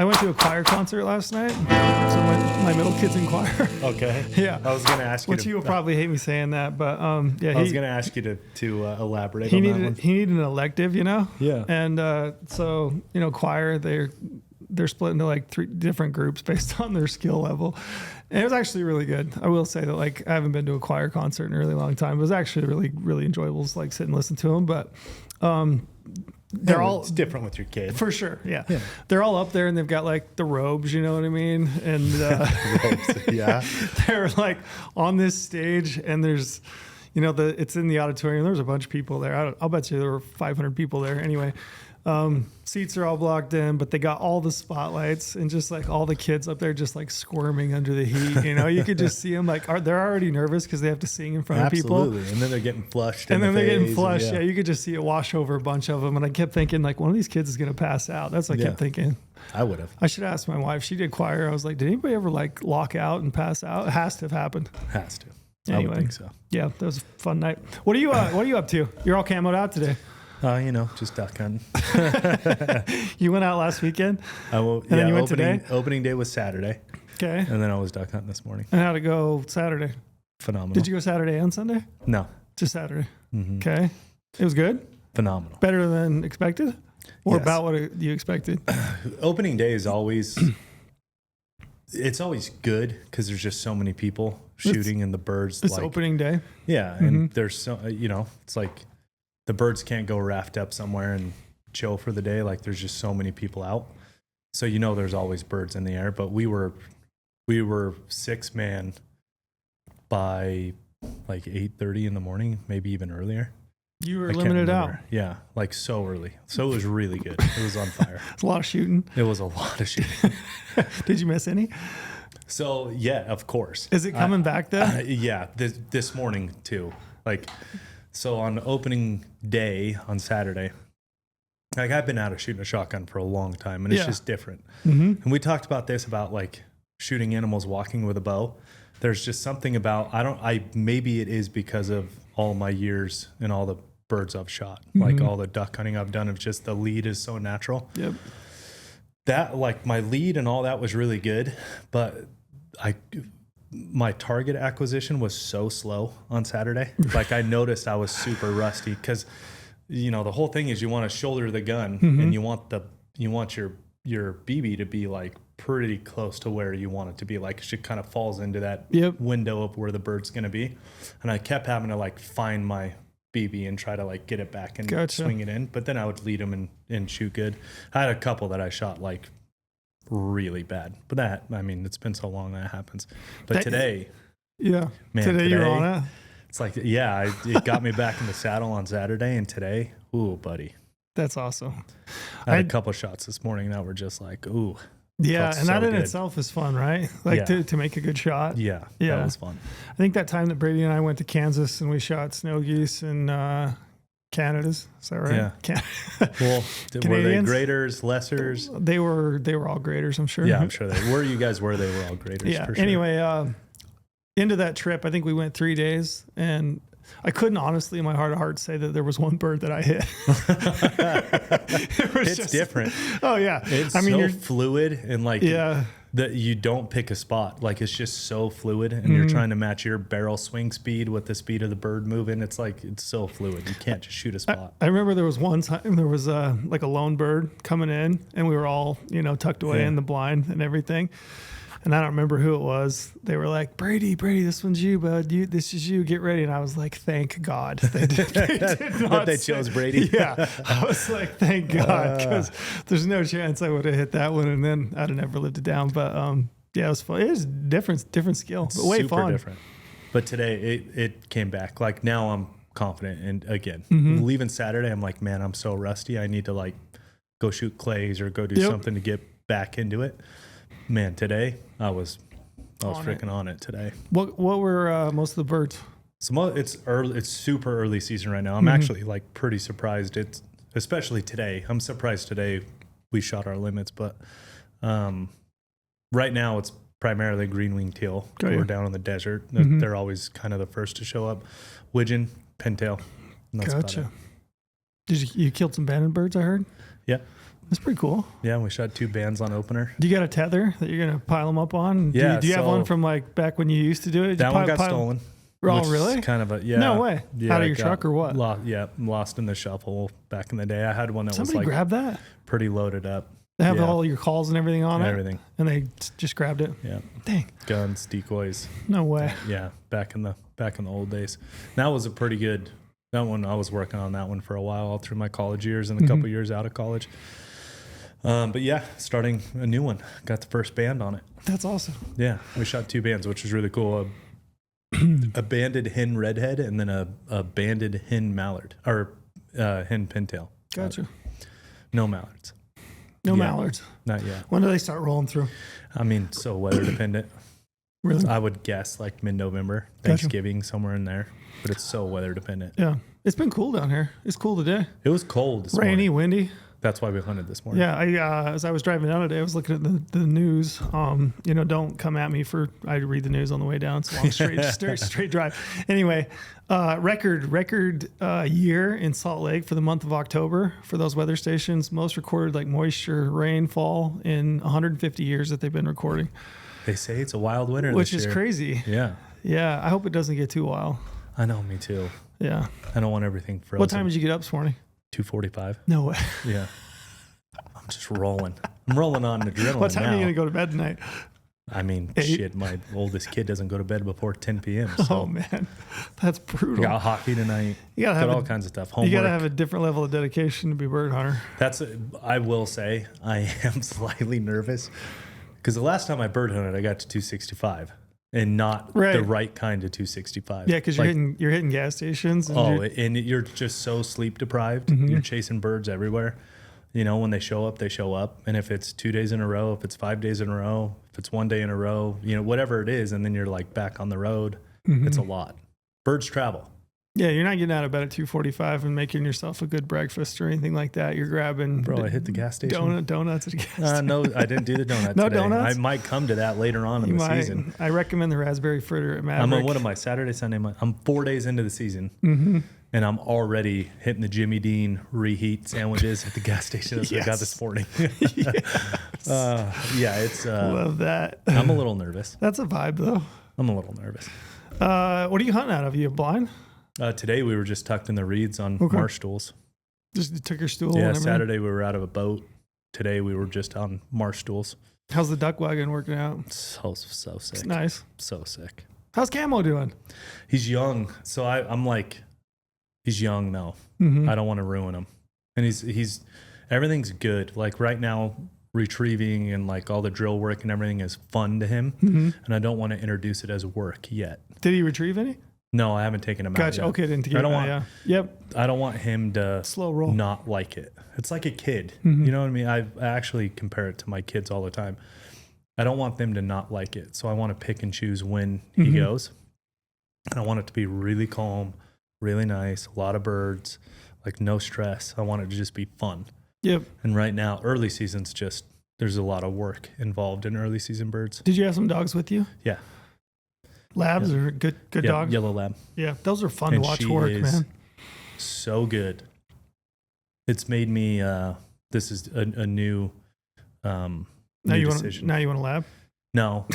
I went to a choir concert last night. So my middle kid's in choir. Okay. Yeah. I was going to ask you. Which you will probably hate me saying that, but yeah. I was going to ask you to elaborate he on needed, that one. He needed an elective, you know? Yeah. And so, you know, choir, they're split into like 3 different groups based on their skill level. And it was actually really good. I will say that, like, I haven't been to a choir concert in a really long time. It was actually really, really enjoyable to like sit and listen to them. But it's different with your kid. For sure. Yeah. They're all up there and they've got like the robes, you know what I mean? And Robes, yeah. They're like on this stage and there's, you know, it's in the auditorium. There's a bunch of people there. I'll bet you there were 500 people there. Anyway, seats are all blocked in, but they got all the spotlights and just like all the kids up there just like squirming under the heat. You know, you could just see them like they're already nervous because they have to sing in front of people. Absolutely. And then they're getting flushed. And then they're getting flushed. Yeah, you could just see it wash over a bunch of them. And I kept thinking like one of these kids is going to pass out. That's what I kept thinking. I would have. I should ask my wife. She did choir. I was like, did anybody ever like lock out and pass out? It has to have happened. Has to. Anyway, I would think so. Yeah, that was a fun night. What are you up to? You're all camoed out today. You know, just duck hunting. You went out last weekend? And then you went today? Opening day was Saturday. Okay. And then I was duck hunting this morning. And how'd it go Saturday? Phenomenal. Did you go Saturday and Sunday? No. Just Saturday. Mm-hmm. Okay. It was good? Phenomenal. Better than expected? Or Yes. about what you expected? Opening day is always... It's always good because there's just so many people shooting and the birds. It's opening day. Yeah. And there's so, you know, it's like... The birds can't go raft up somewhere and chill for the day. Like there's just so many people out. So, you know, there's always birds in the air, but we were 6-man by like 8:30 in the morning, maybe even earlier. You were limited out. Yeah. Like so early. So it was really good. It was on fire. It's a lot of shooting. It was a lot of shooting. Did you miss any? So yeah, of course. Is it coming back then? Yeah. This morning too. Like, so on opening day on Saturday, like I've been out of shooting a shotgun for a long time and it's just different. Mm-hmm. And we talked about this about like shooting animals walking with a bow. There's just something about, maybe it is because of all my years and all the birds I've shot, like all the duck hunting I've done. It's just the lead is so natural. Yep. That like my lead and all that was really good, but my target acquisition was so slow on Saturday. Like I noticed I was super rusty because, you know, the whole thing is you want to shoulder the gun and you want your BB to be like pretty close to where you want it to be. Like it kind of falls into that window of where the bird's going to be. And I kept having to like find my BB and try to like get it back and swing it in. But then I would lead them and shoot good. I had a couple that I shot like really bad, but that, I mean, it's been so long that happens. But today, today you're on it. It's like, it got me back in the saddle on Saturday, and today, ooh, buddy, that's awesome. I had a couple shots this morning that were just like, ooh, yeah, and that in itself is fun, right? Like to make a good shot. Yeah, that was fun. I think that time that Brady and I went to Kansas and we shot snow geese and Canada's, is that right? Yeah. Well, were they graders, lessers? They were all graders, I'm sure. Yeah, I'm sure they were. You guys were. They were all graders. Yeah. For sure. Anyway, into that trip, I think we went 3 days, and I couldn't honestly, in my heart of hearts, say that there was one bird that I hit. It's different. Oh yeah, it's you're fluid and like that you don't pick a spot. Like it's just so fluid, and you're trying to match your barrel swing speed with the speed of the bird moving. It's like it's so fluid. You can't just shoot a spot. I remember there was one time there was like a lone bird coming in, and we were all tucked away in the blind and everything. And I don't remember who it was. They were like, Brady, this one's you, bud. This is you. Get ready. And I was like, thank God. They did not they chose Brady. Yeah. I was like, thank God. Because there's no chance I would have hit that one. And then I'd have never lived it down. But yeah, it was fun. It was different skill. But way super fun. Different. But today it came back. Like now I'm confident. And again, leaving Saturday, I'm like, man, I'm so rusty. I need to like go shoot clays or go do something to get back into it. Man, today I was freaking on it today. What were most of the birds? So it's early. It's super early season right now. I'm actually like pretty surprised. It's especially today. I'm surprised today we shot our limits, but right now it's primarily green-winged teal. We're down in the desert. They're always kind of the first to show up. Widgeon, pintail. Gotcha. Did you killed some banded birds? I heard. Yeah. That's pretty cool. Yeah, we shot 2 bands on opener. Do you got a tether that you're going to pile them up on? Yeah. Do you have so one from like back when you used to do it? that one got stolen. Oh, which is really? Kind of a, yeah. No way. Yeah, Out of your got truck or what? Lost in the shuffle back in the day. I had one that Somebody was like grabbed that? pretty loaded up. They have Yeah. all your calls and everything on it? Everything. And they just grabbed it? Yeah. Dang. Guns, decoys. No way. Yeah. Back in the old days. That was a pretty good, that one, I was working on that one for a while all through my college years and a couple years out of college. But yeah, starting a new one. Got the first band on it. That's awesome. Yeah, we shot 2 bands, which was really cool. A banded hen redhead and then a banded hen mallard or hen pintail. Gotcha. No mallards. No Yeah. mallards. Not yet. When do they start rolling through? I mean, so weather dependent. Really? I would guess like mid-November, Gotcha. Thanksgiving, somewhere in there. But it's so weather dependent. Yeah. It's been cool down here. It's cool today. It was cold this Rainy, morning. windy. That's why we hunted this morning. Yeah, as I was driving down today, I was looking at the news. Don't come at me for I read the news on the way down. It's a long straight drive. Anyway, record year in Salt Lake for the month of October for those weather stations. Most recorded like moisture rainfall in 150 years that they've been recording. They say it's a wild winter Which this is year. crazy. Yeah. Yeah, I hope it doesn't get too wild. I know, me too. Yeah. I don't want everything frozen. What time did you get up this morning? 2:45. No way. Yeah. I'm just rolling. I'm rolling on adrenaline What time now. are you going to go to bed tonight? I mean, 8? shit, my oldest kid doesn't go to bed before 10 p.m. So Oh, man. That's I brutal. got hockey tonight. You gotta Got have all kinds of stuff. Homework. You got to have a different level of dedication to be a bird hunter. I will say, I am slightly nervous because the last time I bird hunted, I got to 265 and not the right kind of 265. Yeah, because you're hitting gas stations. And you're just so sleep deprived. You're chasing birds everywhere. You know, when they show up, they show up. And if it's 2 days in a row, if it's 5 days in a row, if it's 1 day in a row, you know, whatever it is, and then you're like back on the road, it's a lot. Birds travel. Yeah, you're not getting out of bed at 2:45 and making yourself a good breakfast or anything like that. You're grabbing Bro, I hit the gas station. Donuts at a gas station. No, I didn't do the donut No today. donuts? I might come to that later on in the season. I recommend the raspberry fritter at Maverick. I'm on, what am I, Saturday, Sunday, Monday? I'm 4 days into the season, and I'm already hitting the Jimmy Dean reheat sandwiches at the gas station as I got this morning. It's... Love that. I'm a little nervous. That's a vibe, though. I'm a little nervous. What are you hunting out of? You blind? Today we were just tucked in the reeds on marsh stools. Just took your stool? Yeah, and everything? Saturday we were out of a boat. Today we were just on marsh stools. How's the duck wagon working out? So sick. It's nice. So sick. How's Camo doing? He's young, so I'm like, he's young though. I don't want to ruin him, and he's everything's good. Like right now, retrieving and like all the drill work and everything is fun to him, and I don't want to introduce it as work yet. Did he retrieve any? No, I haven't taken him out Gotcha. yet. Okay, didn't get Yep. I don't want him to slow roll. Not like it. It's like a kid. You know what I mean? I actually compare it to my kids all the time. I don't want them to not like it. So I want to pick and choose when he goes. And I want it to be really calm, really nice, a lot of birds, like no stress. I want it to just be fun. Yep. And right now, early season's just, there's a lot of work involved in early season birds. Did you have some dogs with you? Yeah. Labs are good dogs? Yellow lab. Yeah, those are fun to watch work, man. So good. It's made me, this is a new decision. Now you want a lab? No,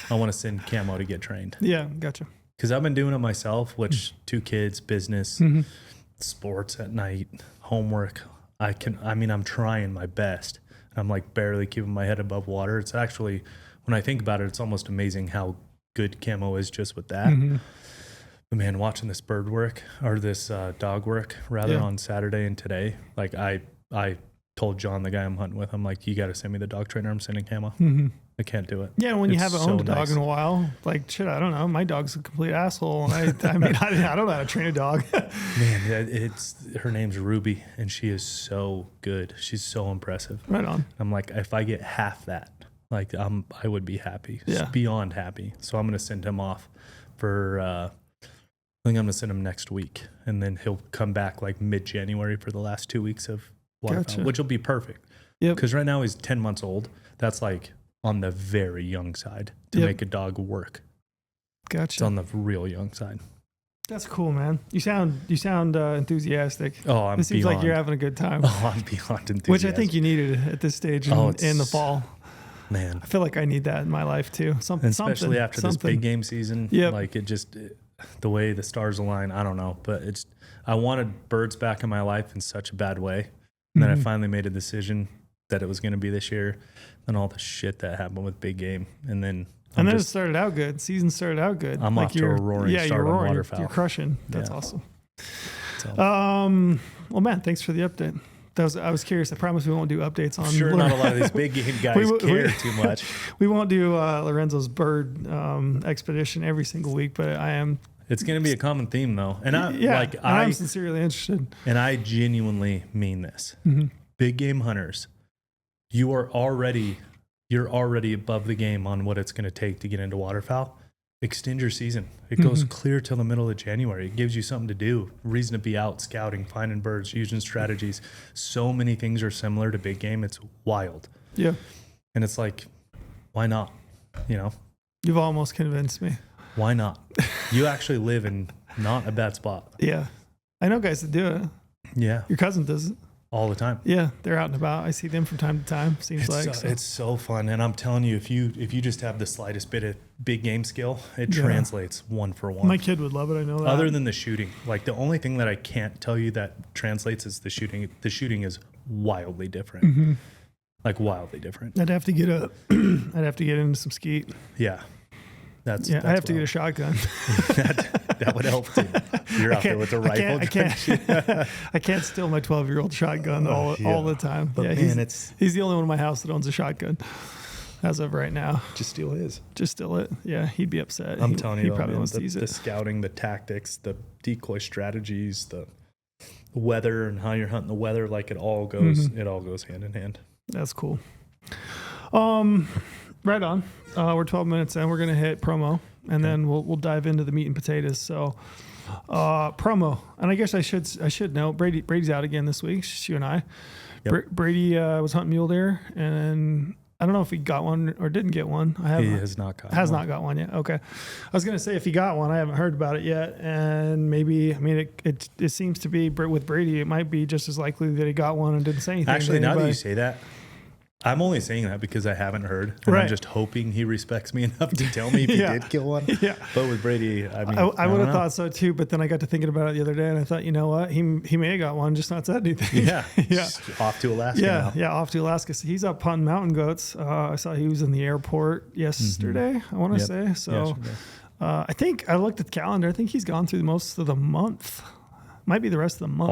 I want to send Camo to get trained. Yeah, gotcha. Because I've been doing it myself, which 2 kids, business, sports at night, homework. I'm trying my best. I'm like barely keeping my head above water. It's actually, when I think about it, it's almost amazing how good Camo is just with that. But man, watching this bird work or this dog work rather on Saturday and today, like I told John, the guy I'm hunting with, I'm like, you got to send me the dog trainer. I'm sending Camo. I can't do it. Yeah, when you haven't owned a dog in a while, like shit, I don't know. My dog's a complete asshole. I don't know how to train a dog. Man, her name's Ruby, and she is so good. She's so impressive. Right on. I'm like, if I get half that, like I would be happy. Yeah. Beyond happy. So I'm gonna send him off for I think I'm gonna send him next week, and then he'll come back like mid-January for the last 2 weeks of waterfowl, which will be perfect. Yep. Because right now he's 10 months old. That's like on the very young side to make a dog work. Gotcha. It's on the real young side. That's cool, man. You sound enthusiastic. Oh, It seems like you're having a good time. Oh, I'm beyond enthusiastic. Which I think you needed at this stage in the fall. Man, I feel like I need that in my life too. Especially after this big game season. Yep. Like the way the stars align, I don't know. But I wanted birds back in my life in such a bad way. And then I finally made a decision that it was going to be this year. And all the shit that happened with big game. And then it started out good. Season started out good. I'm off to a roaring start on waterfowl. You're crushing. That's awesome. So. Well, man, thanks for the update. I was curious. I promise we won't do updates on. Sure, not a lot of these big game guys care too much. We won't do Lorenzo's bird expedition every single week, but I am. It's going to be a common theme, though, and I'm sincerely interested. And I genuinely mean this. Big game hunters, you're already above the game on what it's going to take to get into waterfowl. Extend your season. It goes clear till the middle of January. It gives you something to do, reason to be out scouting, finding birds, using strategies. So many things are similar to big game. It's wild. Yeah. And it's like, why not? You've almost convinced me. Why not? You actually live in not a bad spot. Yeah. I know guys that do it. Yeah. Your cousin does it. All the time. Yeah, they're out and about. I see them from time to time. It's so fun, and I'm telling you, if you just have the slightest bit of big game skill, it translates one for one. My kid would love it. I know that. Other than the shooting, like the only thing that I can't tell you that translates is the shooting. The shooting is wildly different, like wildly different. I'd have to get into some skeet. Yeah. I'd have to get a shotgun. that would help too. You're out there with a rifle. I can't steal my 12-year-old shotgun all the time. But man, he's the only one in my house that owns a shotgun as of right now. Just steal his. Just steal it. Yeah, he'd be upset. I'm telling you, he probably wants to use it. The scouting, the tactics, the decoy strategies, the weather, and how you're hunting the weather, like it all goes hand in hand. That's cool. Right on. We're 12 minutes in. We're going to hit promo, and then we'll dive into the meat and potatoes. So, promo, and I guess I should know Brady's out again this week. It's just you and I. Yep. Brady was hunting mule deer, and I don't know if he got one or didn't get one. He has not got one yet. Okay. I was going to say if he got one, I haven't heard about it yet, and maybe it seems to be with Brady. It might be just as likely that he got one and didn't say anything. Actually, now that you say that, I'm only saying that because I haven't heard, and I'm just hoping he respects me enough to tell me if he did kill one. Yeah. But with Brady, I would have thought so too. But then I got to thinking about it the other day, and I thought, you know what, he may have got one, just not said anything. Yeah, off to Alaska. Yeah, off to Alaska. So he's up hunting mountain goats. I saw he was in the airport yesterday. I want to say so. I think I looked at the calendar. I think he's gone through most of the month. Might be the rest of the month.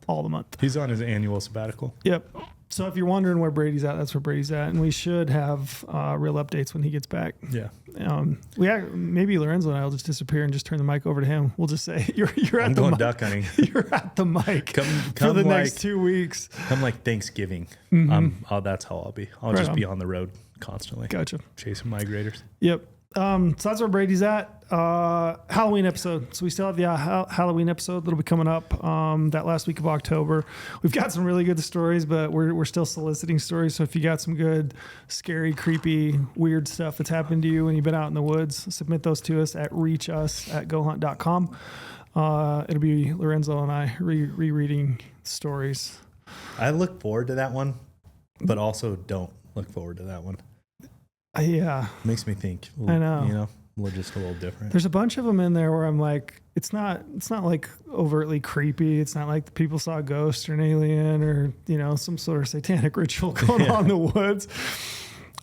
All the month. He's on his annual sabbatical. Yep. So if you're wondering where Brady's at, that's where Brady's at, and we should have real updates when he gets back. Yeah. Maybe Lorenzo and I will just disappear and just turn the mic over to him. We'll just say you're at I'm the going mic. duck hunting. You're at the mic for the next 2 weeks. Come like Thanksgiving. That's how I'll be. I'll just be on the road constantly. Gotcha. Chasing migrators. Yep. So that's where Brady's at. Halloween episode. So we still have the Halloween episode that'll be coming up that last week of October. We've got some really good stories, but we're still soliciting stories. So if you got some good, scary, creepy, weird stuff that's happened to you when you've been out in the woods, submit those to us at reachus@GOHUNT.com. It'll be Lorenzo and I rereading stories. I look forward to that one, but also don't look forward to that one. Yeah. Makes me think. I know. We're just a little different. There's a bunch of them in there where I'm like, it's not like overtly creepy. It's not like the people saw a ghost or an alien or, some sort of satanic ritual going on in the woods.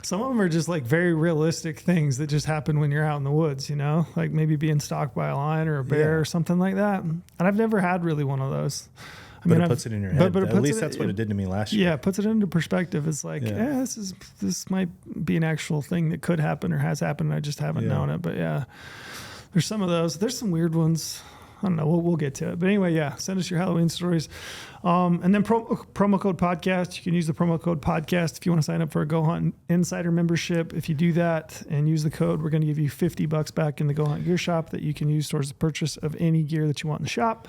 Some of them are just like very realistic things that just happen when you're out in the woods, like maybe being stalked by a lion or a bear or something like that. And I've never had really one of those. It puts it in your head. But at least that's what it did to me last year. Yeah, it puts it into perspective. It's like, this might be an actual thing that could happen or has happened. And I just haven't known it. But there's some of those. There's some weird ones. I don't know. We'll get to it. But anyway, send us your Halloween stories. And then promo code podcast. You can use the promo code podcast if you want to sign up for a Go Hunt Insider membership. If you do that and use the code, we're going to give you $50 back in the Go Hunt gear shop that you can use towards the purchase of any gear that you want in the shop.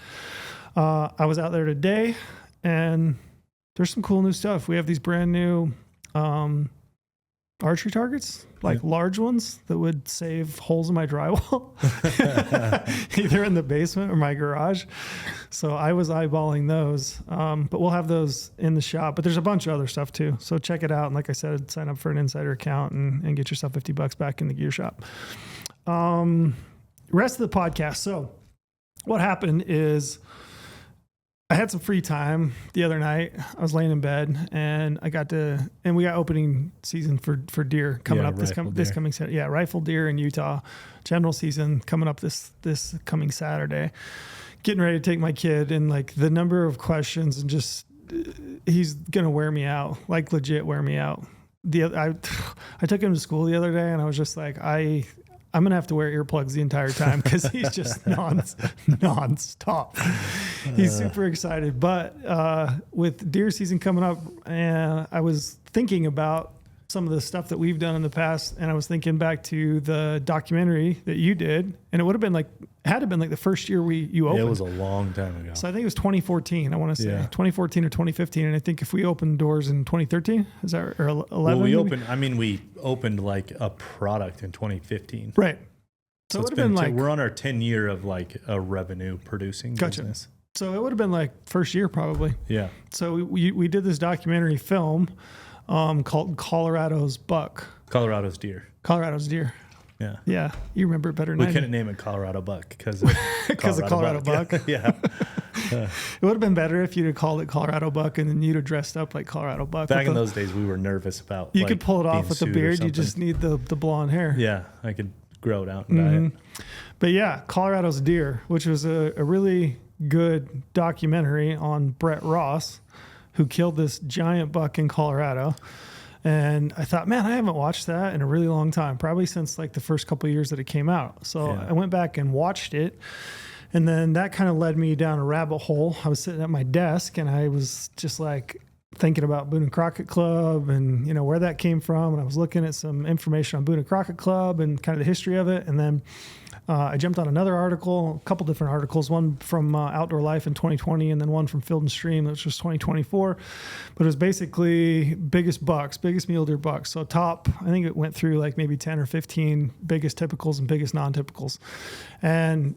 I was out there today, and there's some cool new stuff. We have these brand new archery targets, like large ones that would save holes in my drywall, either in the basement or my garage. So I was eyeballing those, but we'll have those in the shop. But there's a bunch of other stuff too. So check it out. And like I said, sign up for an insider account and get yourself $50 back in the gear shop. Rest of the podcast. So what happened is I had some free time the other night. I was laying in bed and we got opening season for deer coming up this coming Saturday. Yeah, rifle deer in Utah, general season coming up this coming Saturday. Getting ready to take my kid, and like the number of questions and just he's gonna wear me out, like legit wear me out. I took him to school the other day and I was just like, I'm going to have to wear earplugs the entire time because he's just nonstop. He's super excited. But with deer season coming up, I was thinking about some of the stuff that we've done in the past, and I was thinking back to the documentary that you did, and it would have been had to been like the first year you opened. It was a long time ago. So I think it was 2014. I want to say 2014 or 2015, and I think if we opened doors in 2013, is that or 11? Well, we opened like a product in 2015. Right. So it would have been we're on our 10 year of like a revenue producing business. So it would have been like first year probably. Yeah. So we did this documentary film called Colorado's Buck. Colorado's Deer. Yeah. Yeah. You remember it better than I do. We couldn't name it Colorado Buck because of Colorado Buck. Yeah. It would have been better if you'd have called it Colorado Buck and then you'd have dressed up like Colorado Buck. Back in those days, we were nervous about you could pull it off with the beard. You just need the blonde hair. Yeah. I could grow it out and dye it. But yeah, Colorado's Deer, which was a really good documentary on Brett Ross, who killed this giant buck in Colorado. And I thought, man, I haven't watched that in a really long time, probably since like the first couple of years that it came out. So I went back and watched it. And then that kind of led me down a rabbit hole. I was sitting at my desk and I was just like thinking about Boone and Crockett Club and, you know, where that came from. And I was looking at some information on Boone and Crockett Club and kind of the history of it. And then I jumped on another article, a couple different articles, one from Outdoor Life in 2020 and then one from Field and Stream, which was 2024. But it was basically biggest mule deer bucks. So I think it went through like maybe 10 or 15 biggest typicals and biggest non-typicals. And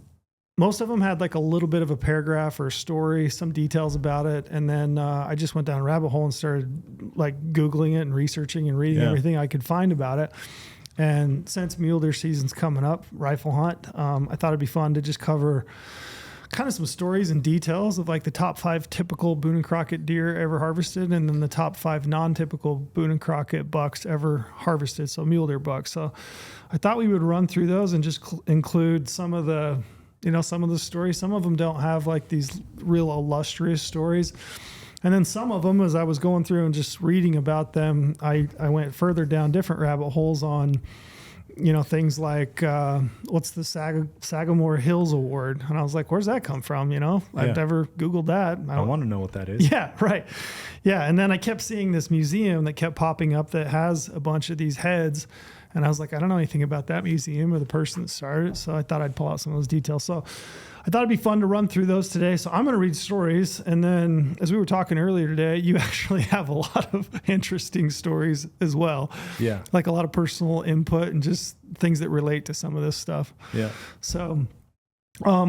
most of them had like a little bit of a paragraph or a story, some details about it. And then I just went down a rabbit hole and started like Googling it and researching and reading everything I could find about it. And since mule deer season's coming up, rifle hunt, I thought it'd be fun to just cover kind of some stories and details of like the top 5 typical Boone and Crockett deer ever harvested, and then the top 5 non-typical Boone and Crockett bucks ever harvested. So mule deer bucks. So I thought we would run through those and just include some of the stories. Some of them don't have like these real illustrious stories. And then some of them, as I was going through and just reading about them, I went further down different rabbit holes on, you know, things like what's the Sagamore Hills Award? And I was like, where's that come from? You know, I've never Googled that. I want to know what that is. Yeah, right. Yeah. And then I kept seeing this museum that kept popping up that has a bunch of these heads. And I was like, I don't know anything about that museum or the person that started it. So I thought I'd pull out some of those details. So I thought it'd be fun to run through those today. So I'm going to read stories. And then as we were talking earlier today, you actually have a lot of interesting stories as well. Yeah. Like a lot of personal input and just things that relate to some of this stuff. Yeah. So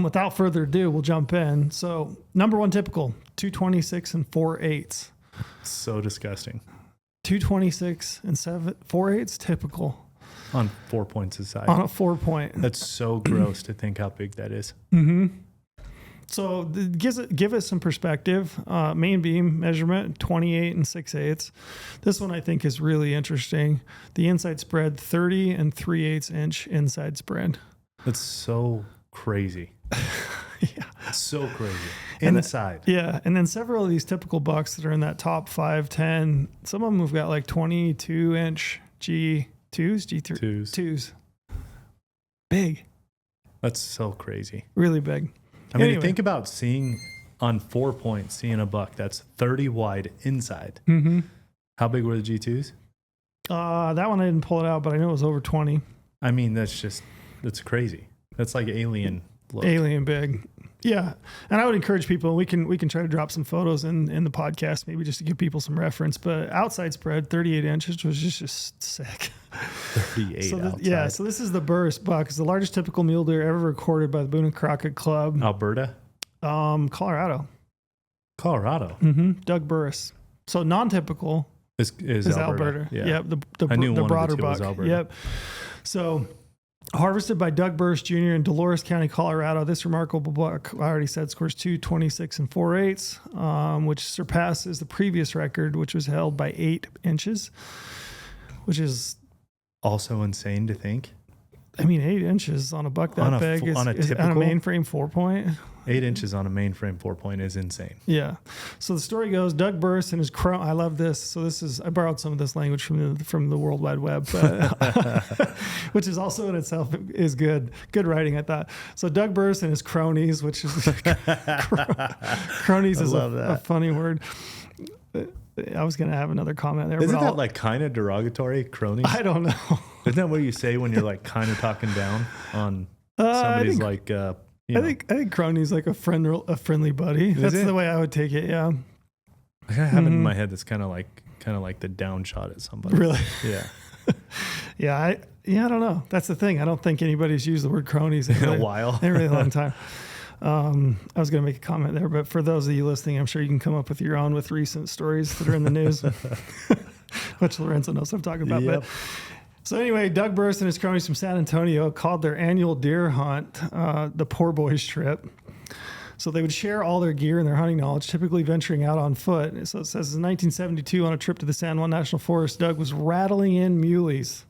without further ado, we'll jump in. So number 1 typical, 226 and 4/8. So disgusting. 226 and 4/8 typical. On 4 points aside. On a 4-point. That's so gross to think how big that is. Mm-hmm. So give it some perspective. Main beam measurement, 28 and 6/8. This one I think is really interesting. The inside spread, 30 and 3/8 inch inside spread. That's so crazy. Yeah. So crazy. Inside. And then several of these typical bucks that are in that top 5, 10, some of them have got like 22 inch G2s. Big. That's so crazy. Really big. I mean, think about seeing on 4 points, seeing a buck that's 30 wide inside. Mm-hmm. How big were the G2s? That one I didn't pull it out, but I know it was over 20. I mean, that's crazy. That's like alien look. Alien big. Yeah. And I would encourage people, we can try to drop some photos in the podcast, maybe just to give people some reference, but outside spread 38 inches was just sick. 38 outside. Yeah. So this is the Burris buck. It's the largest typical mule deer ever recorded by the Boone and Crockett Club. Alberta? Colorado. Doug Burris. So non-typical is Alberta. Yeah. Yep. I knew the one broader of the two was buck. Alberta. Yep. So harvested by Doug Burris Jr. in Dolores County, Colorado. This remarkable buck, I already said, scores 226 and 4/8, which surpasses the previous record, which was held by 8 inches, which is also insane to think. I mean, 8 inches on a buck that big is on a mainframe 4-point. 8 inches on a mainframe 4-point is insane. Yeah. So the story goes, Doug Burris and his crone. I love this. So I borrowed some of this language from the World Wide Web, but, which is also in itself is good writing, I thought. So Doug Burris and his cronies, which is cronies is a funny word. I was going to have another comment there. Isn't that like kind of derogatory, cronies? I don't know. Isn't that what you say when you're like kind of talking down on somebody's I think crony's like a friendly buddy. That's the way I would take it. Yeah. I have it in my head that's kind of like the down shot at somebody. Really? Yeah. I don't know. That's the thing. I don't think anybody's used the word cronies in a while. In a really long time. I was going to make a comment there, but for those of you listening, I'm sure you can come up with your own with recent stories that are in the news, which Lorenzo knows what I'm talking about. Yep. But so anyway, Doug Burris and his cronies from San Antonio called their annual deer hunt the Poor Boys Trip. So they would share all their gear and their hunting knowledge, typically venturing out on foot. So it says in 1972, on a trip to the San Juan National Forest, Doug was rattling in muleys,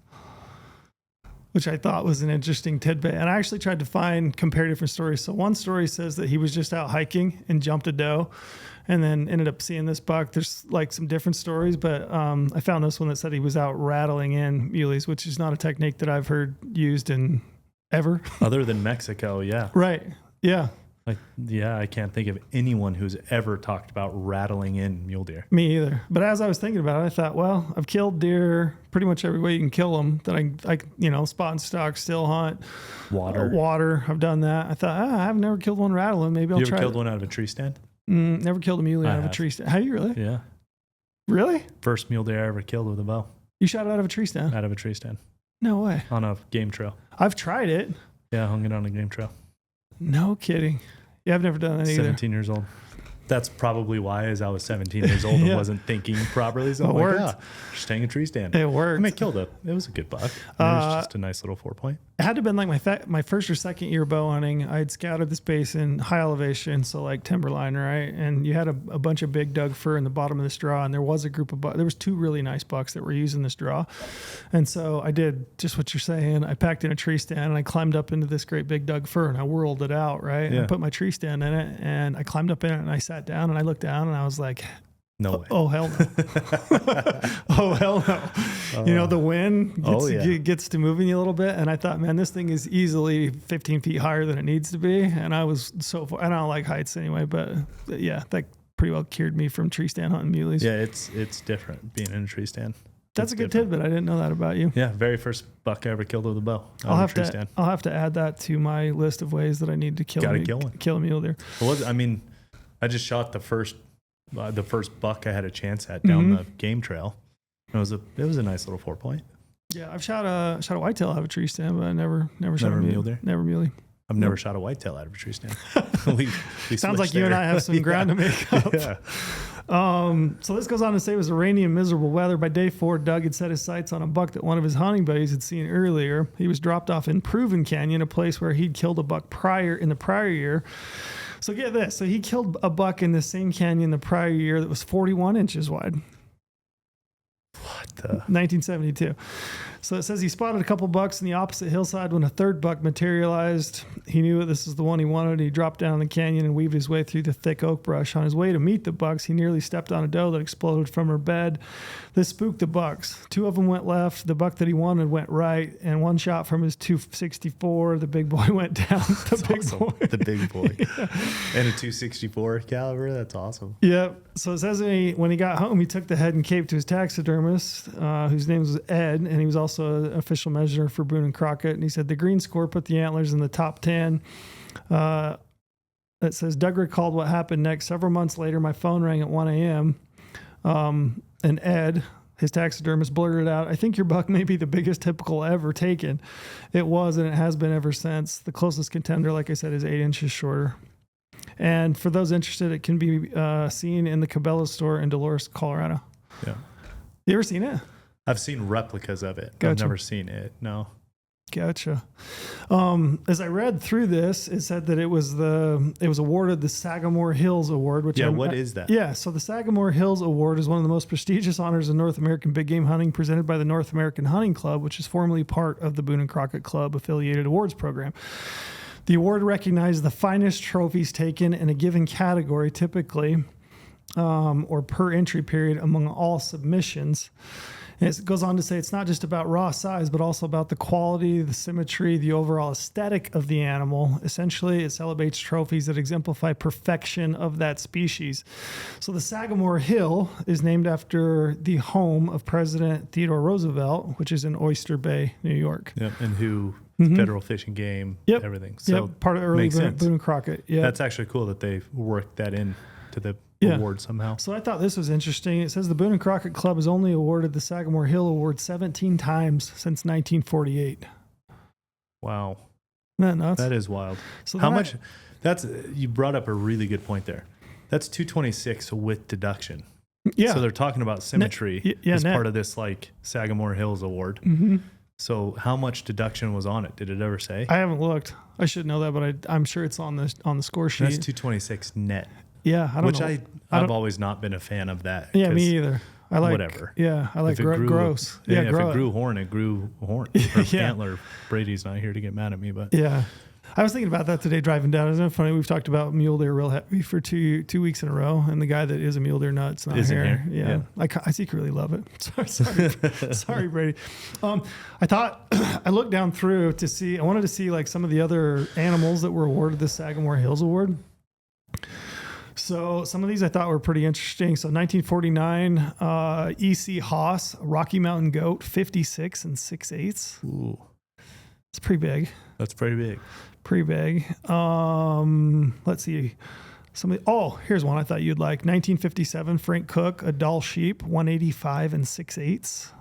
which I thought was an interesting tidbit. And I actually tried to compare different stories. So one story says that he was just out hiking and jumped a doe and then ended up seeing this buck. There's like some different stories, but I found this one that said he was out rattling in muleys, which is not a technique that I've heard used in ever. Other than Mexico, yeah. Right. Yeah. I can't think of anyone who's ever talked about rattling in mule deer. Me either. But as I was thinking about it, I thought, well, I've killed deer pretty much every way you can kill them. That I spot and stalk, still hunt, water. I've done that. I thought, I've never killed one rattling. Maybe I'll try. You ever killed one out of a tree stand? Never killed a muley out of a tree stand. Have you really? Yeah. Really? First mule deer I ever killed with a bow. You shot it out of a tree stand? Out of a tree stand. No way. On a game trail. I've tried it. Yeah, I hung it on a game trail. No kidding. Yeah, I've never done that either. 17 years old. That's probably why, as I was 17 years old and wasn't thinking properly. So I'm like, just hang a tree stand. It worked. I mean, it was a good buck. It was just a nice little 4-point. It had to have been like my first or second year bow hunting. I had scouted this base in high elevation, so like timberline, right? And you had a bunch of big Doug fir in the bottom of this draw, and there was a group of there was 2 really nice bucks that were using this draw. And so I did just what you're saying. I packed in a tree stand and I climbed up into this great big Doug fir and I whirled it out, right? Yeah. And I put my tree stand in it and I climbed up in it and I sat down and I looked down and I was like, no way. Oh, hell no. Oh, hell no. The wind gets to moving you a little bit. And I thought, man, this thing is easily 15 feet higher than it needs to be. And I was so far, I don't like heights anyway, but yeah, that pretty well cured me from tree stand hunting muleys. Yeah, it's different being in a tree stand. That's a good tidbit. I didn't know that about you. Yeah, very first buck I ever killed with a bow. I'll have to add that to my list of ways that I need to kill a mule deer. I just shot the first buck I had a chance at down the game trail. It was a nice little 4-point. Yeah, I've shot a whitetail out of a tree stand, but I never shot a mule deer. Never muley. I've never shot a whitetail out of a tree stand. we Sounds like you and I have some ground to make up. Yeah. So this goes on to say it was rainy and miserable weather. By day 4, Doug had set his sights on a buck that one of his hunting buddies had seen earlier. He was dropped off in Proven Canyon, a place where he'd killed a buck in the prior year. So get this. So he killed a buck in the same canyon the prior year that was 41 inches wide. What the? 1972. So it says he spotted a couple bucks in the opposite hillside when a third buck materialized. He knew this is the one he wanted. He dropped down the canyon and weaved his way through the thick oak brush. On his way to meet the bucks, he nearly stepped on a doe that exploded from her bed. This spooked the bucks. 2 of them went left. The buck that he wanted went right. And one shot from his 264, the big boy went down. The big boy. Yeah. And a 264 caliber. That's awesome. Yep. So it says when he got home, he took the head and cape to his taxidermist, whose name was Ed, and he was also an official measurer for Boone and Crockett. And he said the green score put the antlers in the top 10. It says, Doug recalled what happened next. Several months later, my phone rang at 1 a.m. And Ed, his taxidermist, blurted out, I think your buck may be the biggest typical ever taken. It was, and it has been ever since. The closest contender, like I said, is 8 inches shorter. And for those interested, it can be seen in the Cabela store in Dolores, Colorado. Yeah. You ever seen it? I've seen replicas of it. Gotcha. I've never seen it. No. Gotcha. As I read through this, it said that it was awarded the Sagamore Hills Award, which what is that? Yeah, so the Sagamore Hills Award is one of the most prestigious honors in North American big game hunting, presented by the North American Hunting Club, which is formerly part of the Boone and Crockett Club affiliated awards program. The award recognizes the finest trophies taken in a given category, typically, or per entry period among all submissions. And it goes on to say it's not just about raw size, but also about the quality, the symmetry, the overall aesthetic of the animal. Essentially, it celebrates trophies that exemplify perfection of that species. So the Sagamore Hill is named after the home of President Theodore Roosevelt, which is in Oyster Bay, New York. Yep. And who, federal fish and game, everything. So part of early Boone and Crockett. Yeah. That's actually cool that they worked that in to the award somehow. So I thought this was interesting. It says the Boone and Crockett Club has only awarded the Sagamore Hill Award 17 times since 1948. Wow. Isn't that nuts? That is wild. So how much? You brought up a really good point there. That's 226 with deduction. Yeah. So they're talking about symmetry as part of this like Sagamore Hills Award. Mm-hmm. So how much deduction was on it? Did it ever say? I haven't looked. I should know that, but I'm sure it's on the score sheet. That's 226 net. Yeah, I don't know. Which I've always not been a fan of that. Yeah, me either. I like whatever. Yeah, I like gross. Yeah, if it grew horn, it grew horn. Or antler. Brady's not here to get mad at me, but yeah. I was thinking about that today driving down. Isn't it funny? We've talked about mule deer real heavy for two weeks in a row, and the guy that is a mule deer nut's not here. Yeah. I secretly love it. Sorry, Brady. I thought I looked down through to see. I wanted to see like some of the other animals that were awarded the Sagamore Hills Award. So some of these I thought were pretty interesting. So 1949, E.C. Haas, Rocky Mountain goat, 56 and 6/8. Ooh, it's pretty big. That's pretty big. Pretty big. Let's see. Here's one I thought you'd like. 1957, Frank Cook, a Dall sheep, 185 and 6/8.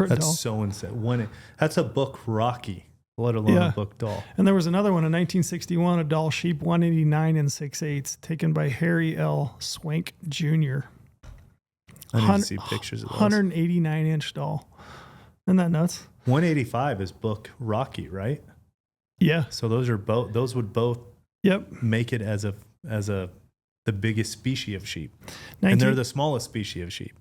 That's so insane. That's a book Rocky, let alone a book Dall. And there was another one in 1961, a Dall sheep, 189 and 6/8, taken by Harry L. Swank Jr. I need to see pictures of those. 189-inch Dall. Isn't that nuts? 185 is book Rocky, right? Yeah. So those would both make it as the biggest species of sheep. And they're the smallest species of sheep.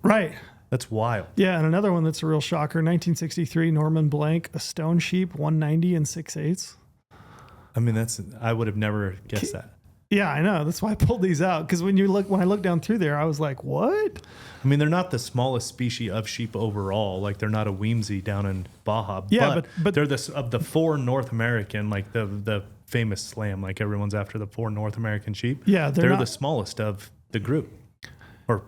Right. That's wild. Yeah, and another one that's a real shocker, 1963, Norman Blank, a stone sheep, 190 and 6/8. I mean, I would have never guessed that. Yeah, I know. That's why I pulled these out. Because when I looked down through there, I was like, what? I mean, they're not the smallest species of sheep overall. Like, they're not a Weemsey down in Baja. Yeah, but they're of the 4 North American, like the famous slam, like everyone's after the 4 North American sheep. Yeah, they're the smallest of the group. Or,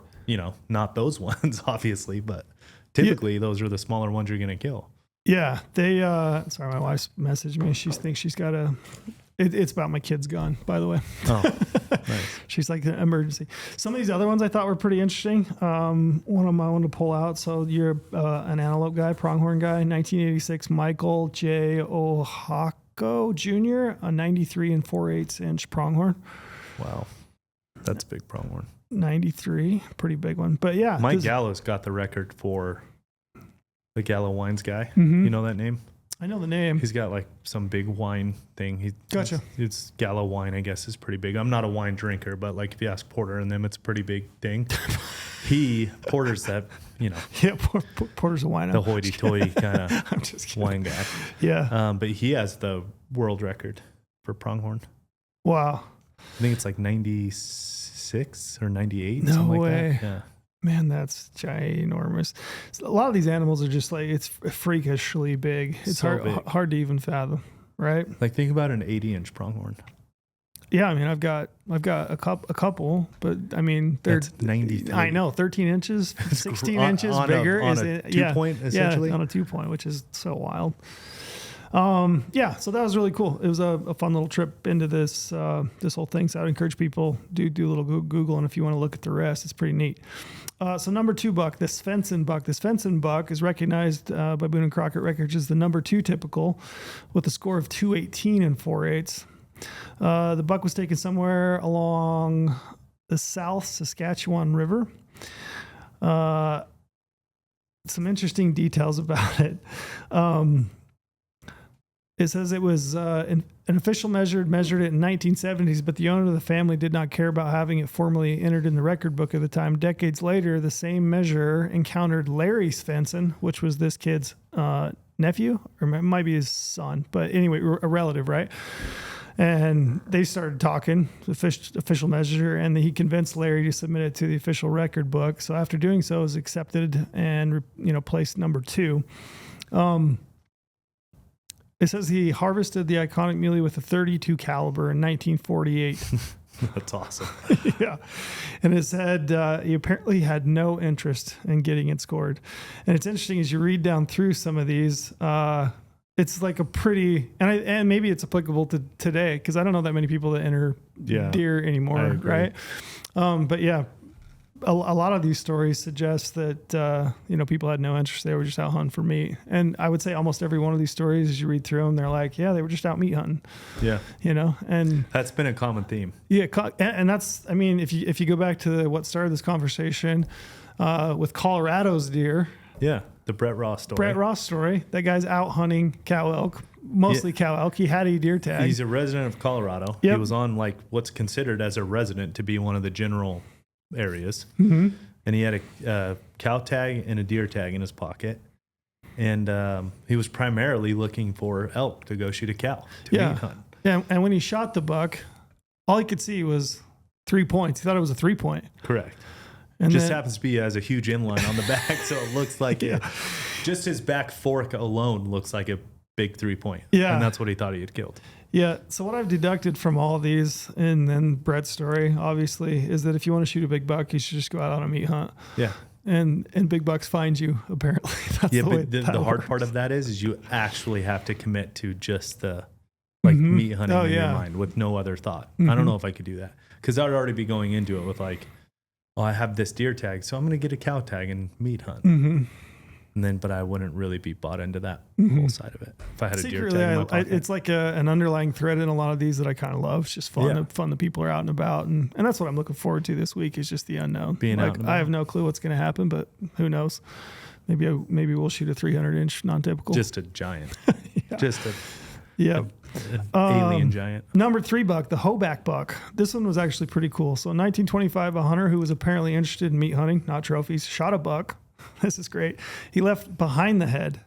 not those ones, obviously, but typically those are the smaller ones you're going to kill. Yeah, they, sorry, my wife's messaged me. She thinks she's got it's about my kid's gun, by the way. Oh, nice. She's like an emergency. Some of these other ones I thought were pretty interesting. One of them I wanted to pull out. So you're an antelope guy, pronghorn guy, 1986, Michael J. Ohako Jr., a 93 and 4/8 inch pronghorn. Wow. That's a big pronghorn. 93, pretty big one. But yeah. Mike Gallo's got the record for the Gallo Wines guy. Mm-hmm. You know that name? I know the name. He's got like some big wine thing. Gotcha. It's Gallo wine, I guess, is pretty big. I'm not a wine drinker, but like if you ask Porter and them, it's a pretty big thing. Porter's that, Yeah, Porter's a wine. The hoity-toity kind of wine guy. Yeah. But he has the world record for pronghorn. Wow. I think it's like 96 or 98. No something way. Like that. Yeah. Man, that's ginormous. A lot of these animals are just like, it's freakishly big. It's hard to even fathom, right? Like think about an 80-inch pronghorn. Yeah, I mean, I've got a couple, but I mean, they're 90. I know, 13 inches, 16 inches bigger. On a 2-point, essentially. Yeah, on a 2-point, which is so wild. Yeah, so that was really cool. It was a fun little trip into this this whole thing. So I'd encourage people do a little Google, and if you want to look at the rest, it's pretty neat. So number 2 buck, the Svensson buck. The Svensson buck is recognized by Boone and Crockett Records as the number 2 typical, with a score of 218 and 4/8. The buck was taken somewhere along the South Saskatchewan River. Some interesting details about it. It says it was an official measured it in 1970s, but the owner of the family did not care about having it formally entered in the record book at the time. Decades later, the same measurer encountered Larry Svensson, which was this kid's nephew, or it might be his son, but anyway, a relative, right? And they started talking, the official measure, and he convinced Larry to submit it to the official record book. So after doing so, it was accepted and, placed number 2. It says he harvested the iconic muley with a .32 caliber in 1948. That's awesome. Yeah. And it said he apparently had no interest in getting it scored. And it's interesting as you read down through some of these, it's like a pretty, and maybe it's applicable to today, because I don't know that many people that enter deer anymore, right? But yeah, a lot of these stories suggest that, people had no interest. They were just out hunting for meat. And I would say almost every one of these stories, as you read through them, they're like, yeah, they were just out meat hunting. Yeah. And that's been a common theme. Yeah. And that's, if you go back to what started this conversation with Colorado's deer. Yeah. The Brett Ross story. That guy's out hunting cow elk, mostly cow elk. He had a deer tag. He's a resident of Colorado. Yep. He was on what's considered as a resident to be one of the general areas. Mm-hmm. And he had a cow tag and a deer tag in his pocket. And he was primarily looking for elk to go shoot a cow to meat hunt. Yeah. And when he shot the buck, all he could see was 3 points. He thought it was a 3-point. Correct. And just happens to be has a huge inline on the back, so it looks like just his back fork alone looks like a big 3-point. Yeah. And that's what he thought he had killed. Yeah. So what I've deducted from all these, and then Brett's story, obviously, is that if you want to shoot a big buck, you should just go out on a meat hunt. Yeah. And big bucks find you, apparently. That's the hard part of that is you actually have to commit to just the meat hunting in your mind with no other thought. Mm-hmm. I don't know if I could do that, because I'd already be going into it with I have this deer tag, so I'm going to get a cow tag and meat hunt. Mm-hmm. But I wouldn't really be bought into that whole side of it if I had a deer tag in my pocket. It's like an underlying thread in a lot of these that I kind of love. It's just fun. Fun that people are out and about, and that's what I'm looking forward to this week is just the unknown. Being out and about. I have no clue what's going to happen, but who knows? Maybe we'll shoot a 300-inch non-typical. Just a giant. Just a. Yeah. Alien giant. Number 3 buck, the Hoback buck. This one was actually pretty cool. So in 1925, a hunter who was apparently interested in meat hunting, not trophies, shot a buck. This is great. He left behind the head,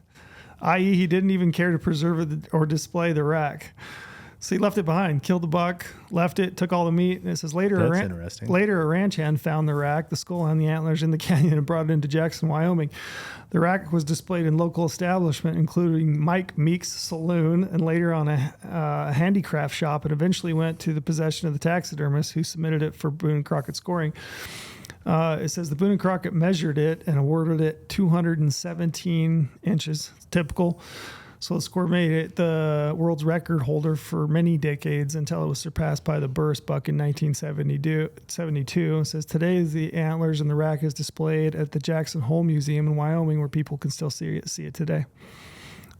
i.e. he didn't even care to preserve it or display the rack. So he left it behind, killed the buck, left it, took all the meat. And it says later a ranch hand found the rack, the skull and the antlers in the canyon and brought it into Jackson, Wyoming. The rack was displayed in local establishment, including Mike Meek's Saloon, and later on a handicraft shop, and eventually went to the possession of the taxidermist who submitted it for Boone and Crockett scoring. It says the Boone and Crockett measured it and awarded it 217 inches, typical. So the score made it the world's record holder for many decades until it was surpassed by the Burris buck in 1972. It says today the antlers and the rack is displayed at the Jackson Hole Museum in Wyoming, where people can still see it today.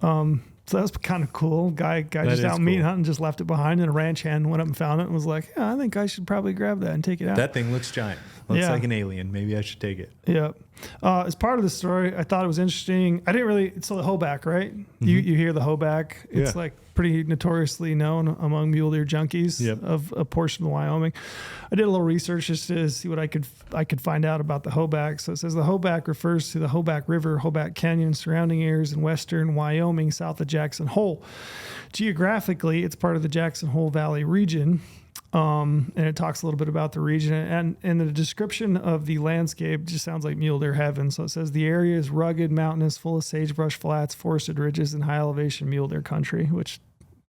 So that's kind of cool. Guy just out meat hunting, just left it behind, and a ranch hand went up and found it and was like, I think I should probably grab that and take it out. That thing looks giant. Looks like an alien. Maybe I should take it. Yeah. As part of the story, I thought it was interesting. I didn't really, it's the Hoback, right? Mm-hmm. You hear the Hoback. It's pretty notoriously known among mule deer junkies of a portion of Wyoming. I did a little research just to see what I could find out about the Hoback. So it says the Hoback refers to the Hoback River, Hoback Canyon, surrounding areas in western Wyoming, south of Jackson Hole. Geographically, it's part of the Jackson Hole Valley region. And it talks a little bit about the region, and the description of the landscape just sounds like mule deer heaven. So it says the area is rugged, mountainous, full of sagebrush flats, forested ridges, and high elevation mule deer country, which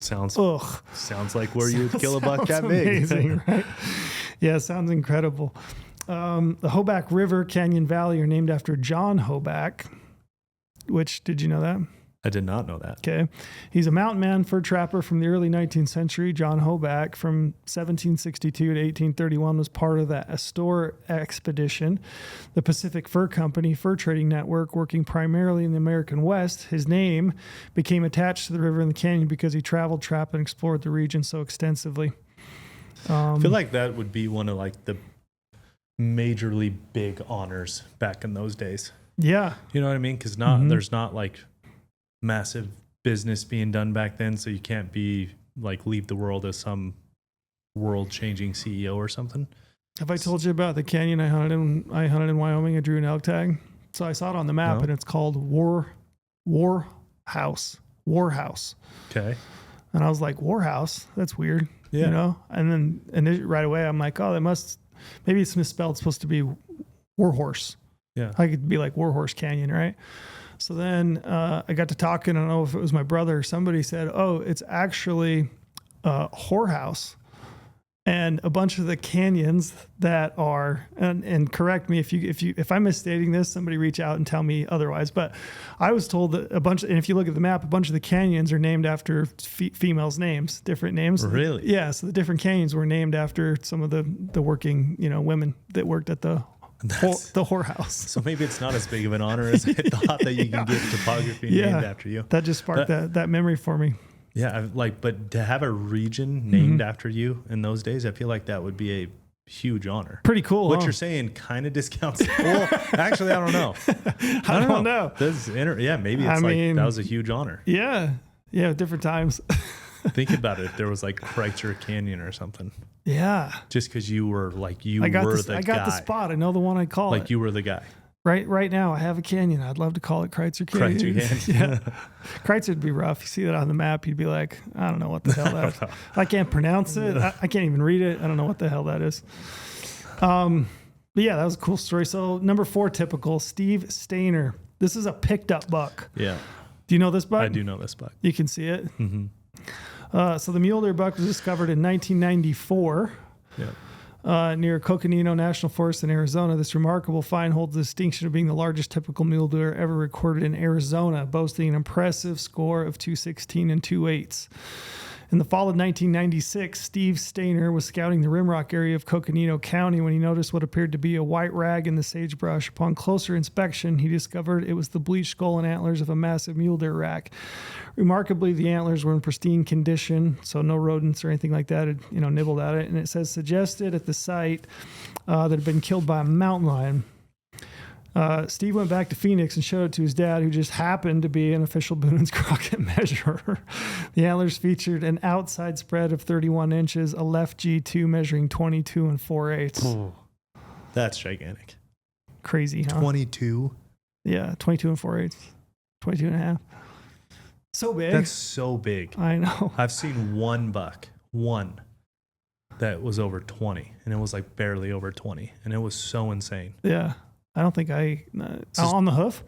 sounds like where you would kill a buck that big. Amazing, right? Yeah, sounds incredible. The Hoback River, Canyon Valley are named after John Hoback, which, did you know that? I did not know that. Okay. He's a mountain man, fur trapper from the early 19th century. John Hoback from 1762 to 1831 was part of the Astor expedition, the Pacific Fur Company fur trading network working primarily in the American West. His name became attached to the river and the canyon because he traveled, trapped, and explored the region so extensively. I feel like that would be one of like the majorly big honors back in those days. Yeah. You know what I mean? Because there's not like massive business being done back then, so you can't be like leave the world as some world-changing CEO or something. Have I told you about the canyon I hunted in Wyoming? I drew an elk tag. So I saw it on the map, and it's called War House. Okay. And I was like, War House? That's weird. Yeah. You know? And then right away, I'm like, oh, maybe it's misspelled. It's supposed to be Warhorse. Yeah. I could be like Warhorse Canyon, right? So then I got to talking. I don't know if it was my brother or somebody said, oh, it's actually whorehouse. And a bunch of the canyons that are, and correct me if I'm misstating this, somebody reach out and tell me otherwise. But I was told that and if you look at the map, a bunch of the canyons are named after females' names, different names. Really? Yeah. So the different canyons were named after some of the working, women that worked at the whorehouse. So maybe it's not as big of an honor as I thought that you can get topography named after you. That just sparked that memory for me. Yeah, but to have a region named after you in those days, I feel like that would be a huge honor. Pretty cool. What you're saying kind of discounts it. Well, actually, I don't know. I don't know. Maybe it's that was a huge honor. Yeah, different times. Think about it. If there was like Kreitzer Canyon or something. Yeah. Just because you were like I got the spot. I know the one I call like you were the guy. Right now, I have a canyon. I'd love to call it Kreitzer Canyon. Yeah. Kreitzer would be rough. You see that on the map, you'd be like, I don't know what the hell that is. I can't pronounce it. I can't even read it. I don't know what the hell that is. But yeah, that was a cool story. So number 4 typical, Steve Stainer. This is a picked up buck. Yeah. Do you know this buck? I do know this buck. You can see it. Mm-hmm. So the mule deer buck was discovered in 1994. Yeah. Near Coconino National Forest in Arizona. This remarkable find holds the distinction of being the largest typical mule deer ever recorded in Arizona, boasting an impressive score of 216 and 2/8. In the fall of 1996, Steve Stainer was scouting the Rimrock area of Coconino County when he noticed what appeared to be a white rag in the sagebrush. Upon closer inspection, he discovered it was the bleached skull and antlers of a massive mule deer rack. Remarkably, the antlers were in pristine condition, so no rodents or anything like that had, nibbled at it. And it says suggested at the site that had been killed by a mountain lion. Steve went back to Phoenix and showed it to his dad, who just happened to be an official Boone and Crockett measurer. The antlers featured an outside spread of 31 inches, a left G2 measuring 22 and 4/8. Oh, that's gigantic. Crazy, huh? 22? Yeah, 22 and 4/8. 22 and a half. So big. That's so big. I know. I've seen one buck, that was over 20, and it was like barely over 20, and it was so insane. Yeah. I don't think on the hoof?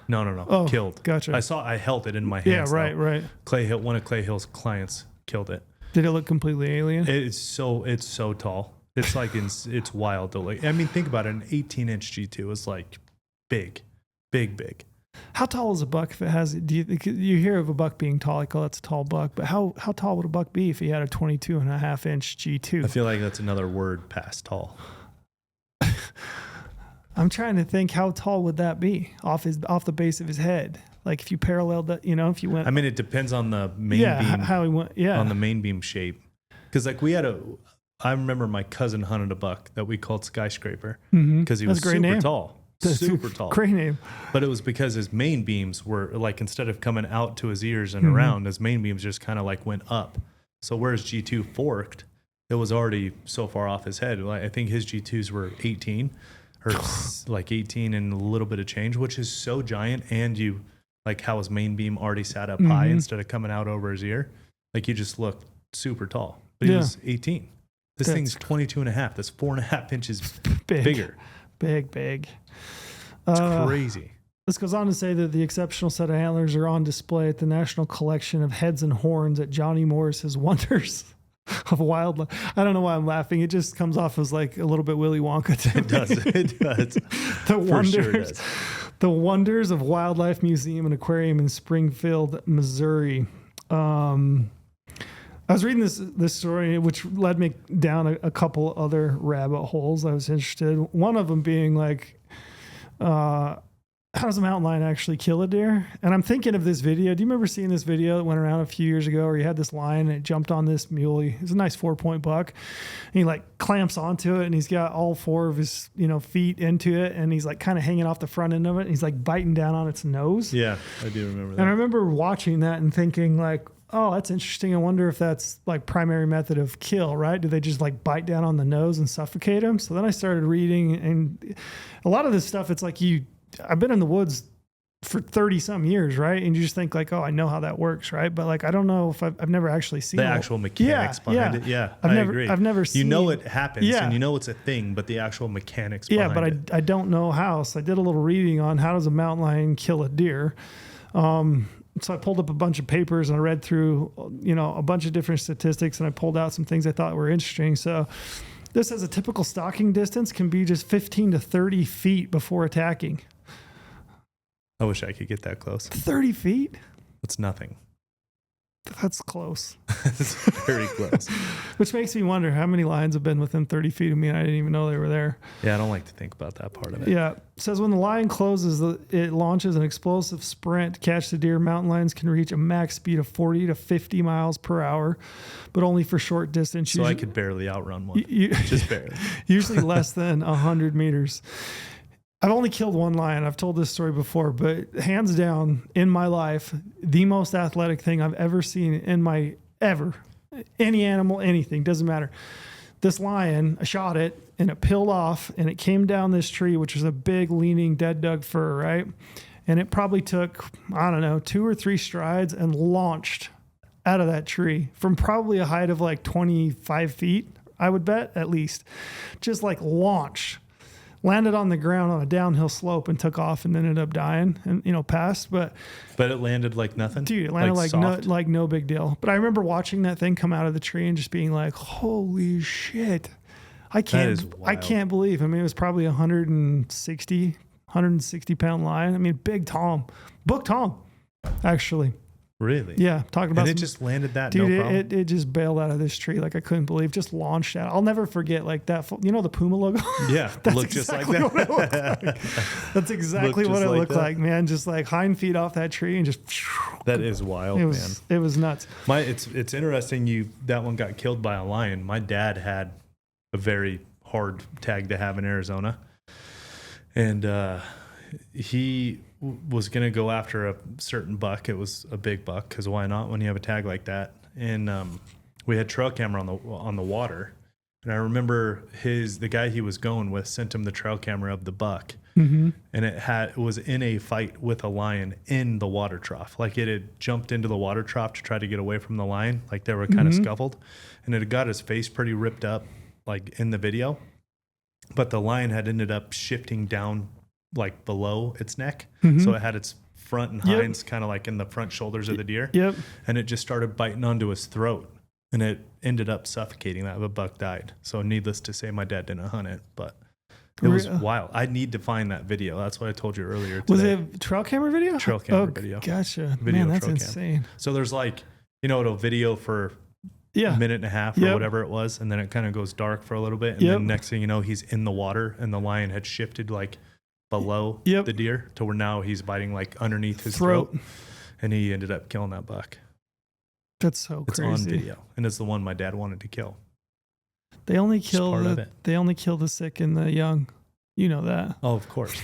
No. Oh, killed. Gotcha. I held it in my hands. Yeah, right. One of Clay Hill's clients killed it. Did it look completely alien? It's so tall. It's like it's wild to look. I mean, think about it. An 18-inch G2 is like big. How tall is a buck if it has? You hear of a buck being tall? Like, oh, that's a tall buck. But how tall would a buck be if he had a 22.5-inch G2? I feel like that's another word past tall. I'm trying to think, how tall would that be off the base of his head? Like if you paralleled that, if you went. I mean, it depends on the main beam. How he went. Yeah. On the main beam shape, because like I remember my cousin hunted a buck that we called Skyscraper because he was super tall. Super tall. Great name. But it was because his main beams were like, instead of coming out to his ears and around, his main beams just kind of like went up. So whereas G2 forked, it was already so far off his head. Like, I think his G2s were 18 or like 18 and a little bit of change, which is so giant. And you like how his main beam already sat up high instead of coming out over his ear. Like you just looked super tall, but he was 18. This thing's 22 and a half. That's 4.5 inches bigger. Big. It's crazy. This goes on to say that the exceptional set of antlers are on display at the National Collection of Heads and Horns at Johnny Morris's Wonders of Wildlife. I don't know why I'm laughing. It just comes off as like a little bit Willy Wonka to It does. the For Wonders. sure it does. The Wonders of Wildlife Museum and Aquarium in Springfield, Missouri. I was reading this story, which led me down a couple other rabbit holes. I was interested. One of them being like, how does a mountain lion actually kill a deer? And I'm thinking of this video. Do you remember seeing this video that went around a few years ago where you had this lion and it jumped on this muley? It's a nice 4-point buck. And he like clamps onto it and he's got all 4 of his, feet into it. And he's like kind of hanging off the front end of it. And he's like biting down on its nose. Yeah, I do remember that. And I remember watching that and thinking like, oh, that's interesting. I wonder if that's like primary method of kill, right? Do they just like bite down on the nose and suffocate him? So then I started reading, and a lot of this stuff, it's like I've been in the woods for 30 some years, right? And you just think like, oh, I know how that works, right? But like, I don't know if I've never actually seen the actual mechanics behind it. Yeah, I agree. I've never seen. It happens, and it's a thing, but the actual mechanics behind it. I don't know how. So I did a little reading on how does a mountain lion kill a deer. So I pulled up a bunch of papers and I read through, a bunch of different statistics, and I pulled out some things I thought were interesting. So this says a typical stalking distance can be just 15 to 30 feet before attacking. I wish I could get that close. 30 feet? It's nothing. That's close. It's very close. Which makes me wonder how many lions have been within 30 feet of me and I didn't even know they were there. Yeah, I don't like to think about that part of it. Yeah. It says when the lion closes, it launches an explosive sprint to catch the deer. Mountain lions can reach a max speed of 40 to 50 miles per hour, but only for short distance. So I could barely outrun one. Just barely. Usually less than 100 meters. I've only killed one lion. I've told this story before, but hands down in my life, the most athletic thing I've ever seen in any animal, anything, doesn't matter. This lion, I shot it and it peeled off and it came down this tree, which was a big leaning dead Doug fir, right? And it probably took, 2 or 3 strides and launched out of that tree from probably a height of like 25 feet, I would bet at least. Just like launched. Landed on the ground on a downhill slope and took off and then ended up dying and, passed. But it landed like nothing? Dude, it landed like no big deal. But I remember watching that thing come out of the tree and just being like, holy shit. I can't believe. I mean, it was probably 160 pound lion. I mean, big Tom. Book Tom, actually. Really? Yeah, talking about. And it just landed that, dude, no problem? It just bailed out of this tree like I couldn't believe. Just launched out. I'll never forget like that. The Puma logo? Yeah, that's looked exactly just like that. What it looked like. That's exactly what it looked like, man. Just like hind feet off that tree and just. That is wild, man. It was nuts. It's interesting that one got killed by a lion. My dad had a very hard tag to have in Arizona. And he was going to go after a certain buck. It was a big buck, because why not when you have a tag like that? And we had trail camera on the water. And I remember the guy he was going with sent him the trail camera of the buck. Mm-hmm. And it was in a fight with a lion in the water trough. Like it had jumped into the water trough to try to get away from the lion. Like they were kind of scuffled. And it had got his face pretty ripped up, like in the video. But the lion had ended up shifting down like below its neck. Mm-hmm. So it had its front and hinds kind of like in the front shoulders of the deer. Yep. And it just started biting onto his throat. And it ended up suffocating that. The buck died. So needless to say, my dad didn't hunt it, but it was wild. I need to find that video. That's what I told you earlier today. Was it a trail camera video? Trail camera video. Gotcha. Video. Man, that's insane. So there's like, it'll video for a minute and a half or whatever it was. And then it kind of goes dark for a little bit. And then next thing you know, he's in the water and the lion had shifted like below the deer to where now he's biting like underneath his throat. And he ended up killing that buck. That's so crazy. It's on video, and it's the one my dad wanted to kill. They only kill the sick and the young. You know that. Oh, of course.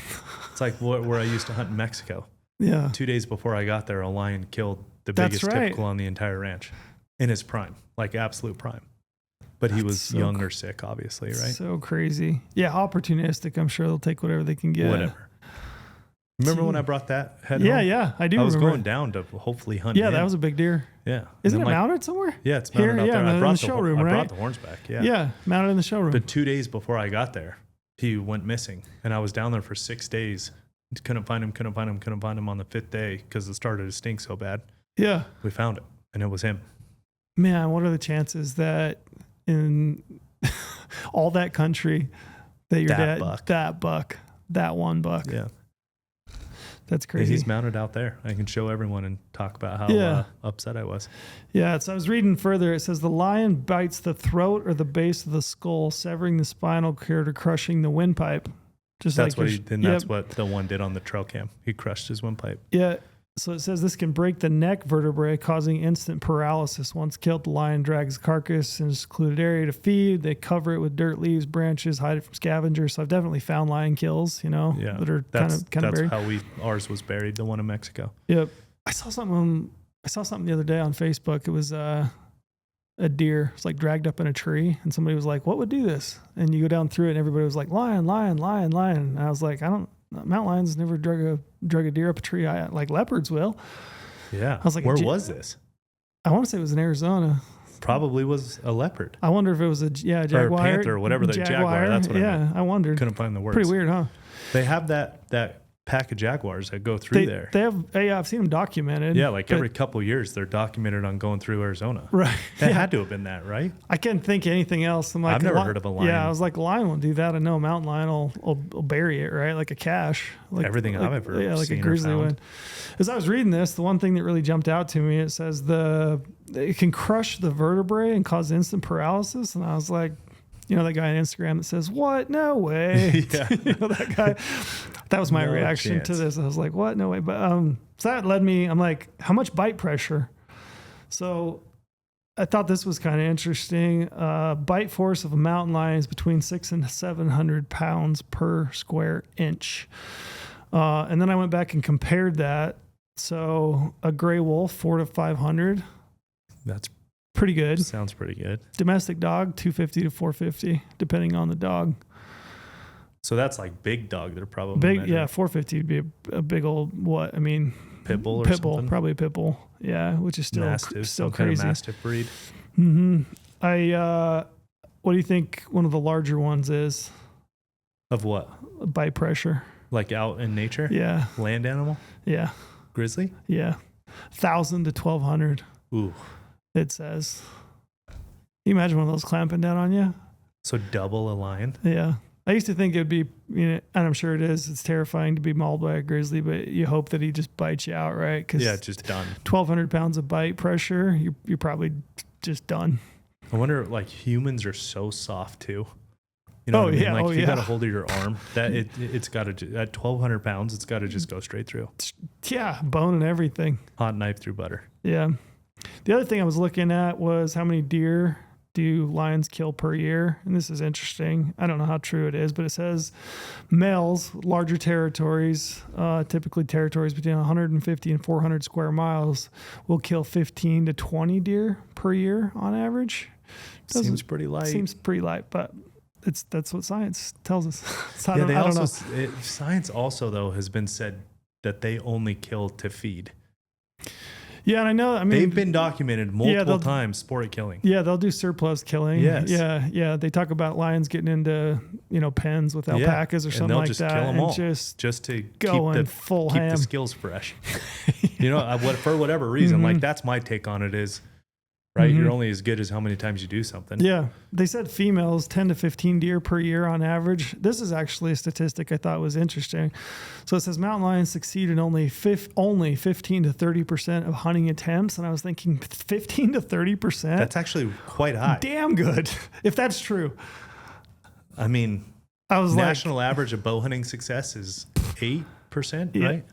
It's like where I used to hunt in Mexico. Yeah. 2 days before I got there, a lion killed the biggest typical on the entire ranch in his prime, like absolute prime. But he was young or sick, obviously, right? So crazy. Yeah, opportunistic. I'm sure they'll take whatever they can get. Whatever. Remember when I brought that head home? Yeah, I do. I was going down to hopefully hunt him. That was a big deer. Yeah. Isn't it mounted somewhere? Yeah, it's mounted out there. I brought the showroom, right? I brought the horns back, Yeah, mounted in the showroom. But 2 days before I got there, he went missing. And I was down there for 6 days. Couldn't find him on the 5th day because it started to stink so bad. Yeah. We found it, and it was him. Man, what are the chances that in all that country that your dad, that one buck. Yeah. That's crazy. He's mounted out there. I can show everyone and talk about how upset I was. Yeah, so I was reading further. It says the lion bites the throat or the base of the skull, severing the spinal cord or crushing the windpipe. Just That's like what that's what the one did on the trail cam. He crushed his windpipe. Yeah. So it says this can break the neck vertebrae, causing instant paralysis. Once killed, the lion drags the carcass in a secluded area to feed. They cover it with dirt, leaves, branches, hide it from scavengers. So I've definitely found lion kills, that are kind of That's buried. how ours was buried, the one in Mexico. Yep. I saw something the other day on Facebook. It was a deer. It's like dragged up in a tree, and somebody was like, "What would do this?" And you go down through it, and everybody was like, "Lion, lion, lion, lion." And I was like, mountain lions never drug a deer up a tree. Like leopards will. Yeah. I was like, where was this? I want to say it was in Arizona. Probably was a leopard. I wonder if it was a jaguar. Or a panther, or whatever the jaguar. That's what I meant. I wondered. Couldn't find the words. Pretty weird, huh? They have that pack of jaguars that go through there. They have. Yeah, I've seen them documented. Yeah, like every couple of years, they're documented on going through Arizona. Right. That had to have been that, right? I can't think anything else. I'm like, I've never heard of a lion. Yeah, I was like, a lion won't do that. I know a mountain lion will bury it, right? Like a cache. Like everything I've ever seen like a grizzly would. As I was reading this, the one thing that really jumped out to me, it says it can crush the vertebrae and cause instant paralysis. And I was like, that guy on Instagram that says, "What? No way." Yeah. That guy. That was my reaction to this. I was like, "What? No way." But so that led me. I'm like, how much bite pressure? So I thought this was kind of interesting. Bite force of a mountain lion is between 600 and 700 pounds per square inch. And then I went back and compared that. So a gray wolf, 400 to 500. That's pretty good. Sounds pretty good. Domestic dog, 250 to 450, depending on the dog. So that's like big dog. They're probably big. measuring. Yeah, 450 would be a big old what? I mean, pit bull or pit bull, something? probably a pit bull. Yeah, which is still Mastiff, still some crazy. kind of mastiff breed. Mm-hmm. What do you think one of the larger ones is? Of what? Bite pressure. Like out in nature? Yeah. Land animal? Yeah. Grizzly? Yeah. 1,000 to 1,200. Ooh. It says. Can you imagine one of those clamping down on you? So double a lion? Yeah. I used to think it'd be, and I'm sure it is, it's terrifying to be mauled by a grizzly, but you hope that he just bites you out, right? Yeah, just done. 1,200 pounds of bite pressure, you're probably just done. I wonder, like, humans are so soft too. You know what I mean? Yeah. Like, if you got a yeah. hold of your arm, that it's got to, at 1,200 pounds, it's got to just go straight through. Yeah, bone and everything. Hot knife through butter. Yeah. The other thing I was looking at was how many deer do lions kill per year? And this is interesting. I don't know how true it is, but it says males, larger territories, typically territories between 150 and 400 square miles, will kill 15 to 20 deer per year on average. Seems pretty light. Seems pretty light, but that's what science tells us. So yeah, I don't know. Science also, though, has been said that they only kill to feed. Yeah, and I know. I mean, they've been documented multiple times sport killing. Yeah, they'll do surplus killing. Yes. Yeah. They talk about lions getting into pens with alpacas or something like that, kill them all, just to go keep the skills fresh. For whatever reason, Mm-hmm. like that's my take on it is. Right, Mm-hmm. you're only as good as how many times you do something. Yeah, they said females 10 to 15 deer per year on average. This is actually a statistic I thought was interesting. So it says mountain lions succeed in only 15 to 30% of hunting attempts, and I was thinking 15 to 30%. That's actually quite high. Damn good, if that's true. I mean, I was national average of bow hunting success is 8%, right?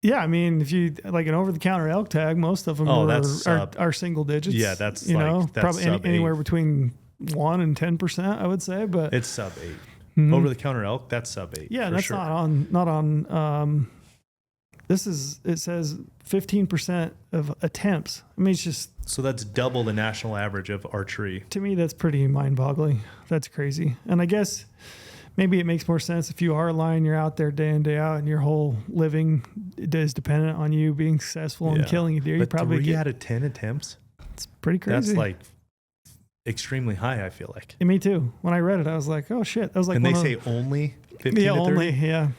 Yeah, I mean, if you like an over-the-counter elk tag, most of them are single digits. Yeah, that's that's probably anywhere between 1% and 10%, I would say. But it's sub 8. Mm-hmm. Over-the-counter elk, that's sub 8. Yeah, that's sure. not on. It says 15% of attempts. I mean, it's just so that's double the national average of archery. To me, that's pretty mind-boggling. That's crazy, and I guess. Maybe it makes more sense if you are a lion, you're out there day in, day out, and your whole living is dependent on you being successful and killing a deer. But you probably 3 out of 10 attempts? It's pretty crazy. That's like extremely high, I feel like. Yeah, me too. When I read it, I was like, oh shit. That was like and they say only 15 to 30? Only, yeah.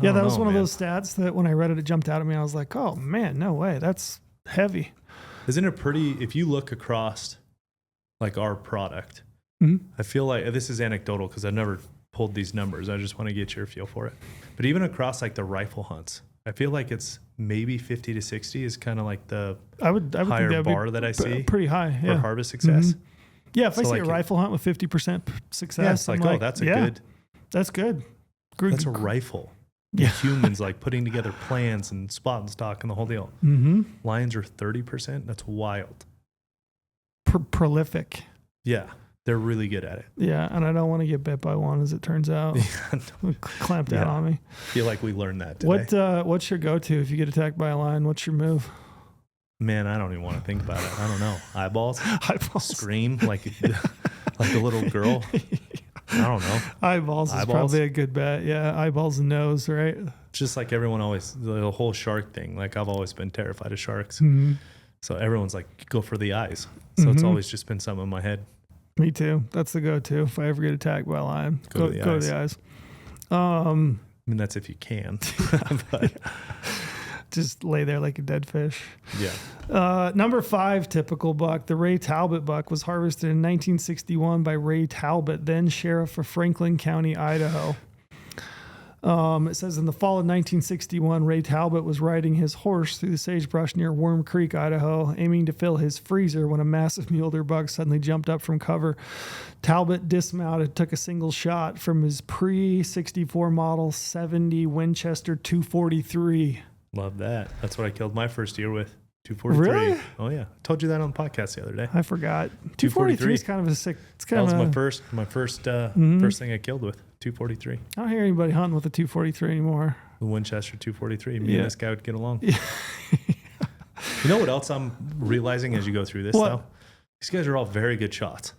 Yeah, that was one of those stats that when I read it, it jumped out at me. I was like, oh man, no way. That's heavy. Isn't it pretty, if you look across like our product, I feel like, this is anecdotal because I've never pulled these numbers. I just want to get your feel for it. But even across like the rifle hunts, I feel like it's maybe 50 to 60 is kind of like the I would higher think bar that I see pretty high. Yeah. for harvest success. Yeah, if So I see like a rifle hunt with 50% success, Yeah, it's I'm like, oh, that's a good. That's good. That's a rifle. Yeah. Humans like putting together plans and spot and stock and the whole deal. Lions are 30%. That's wild. Prolific. Yeah, they're really good at it. Yeah, and I don't want to get bit by one, as it turns out. Clamp down on me. I feel like we learned that today. What's your go-to if you get attacked by a lion? What's your move? Man, I don't even want to think about it. I don't know. Eyeballs? Eyeballs. Scream like a little girl? I don't know. Eyeballs is probably a good bet. Yeah, eyeballs and nose, right? Just like everyone always, the whole shark thing. Like I've always been terrified of sharks. So everyone's like, go for the eyes. So it's always just been something in my head. Me too. That's the go-to. If I ever get attacked by a lion, go to the eyes. I mean, that's if you can. But just lay there like a dead fish. Yeah. Number 5 typical buck, the Ray Talbot buck, was harvested in 1961 by Ray Talbot, then sheriff of Franklin County, Idaho. It says in the fall of 1961, Ray Talbot was riding his horse through the sagebrush near Worm Creek, Idaho, aiming to fill his freezer when a massive mule deer buck suddenly jumped up from cover. Talbot dismounted, took a single shot from his pre-64 model 70 Winchester 243. Love that. That's what I killed my first deer with. 243. Really? Oh yeah. I told you that on the podcast the other day. I forgot. 243 is kind of a sick. It's kind that of was my first first thing I killed with 243. I don't hear anybody hunting with a 243 anymore. The Winchester 243. Me and this guy would get along. Yeah. You know what else I'm realizing as you go through this though? These guys are all very good shots.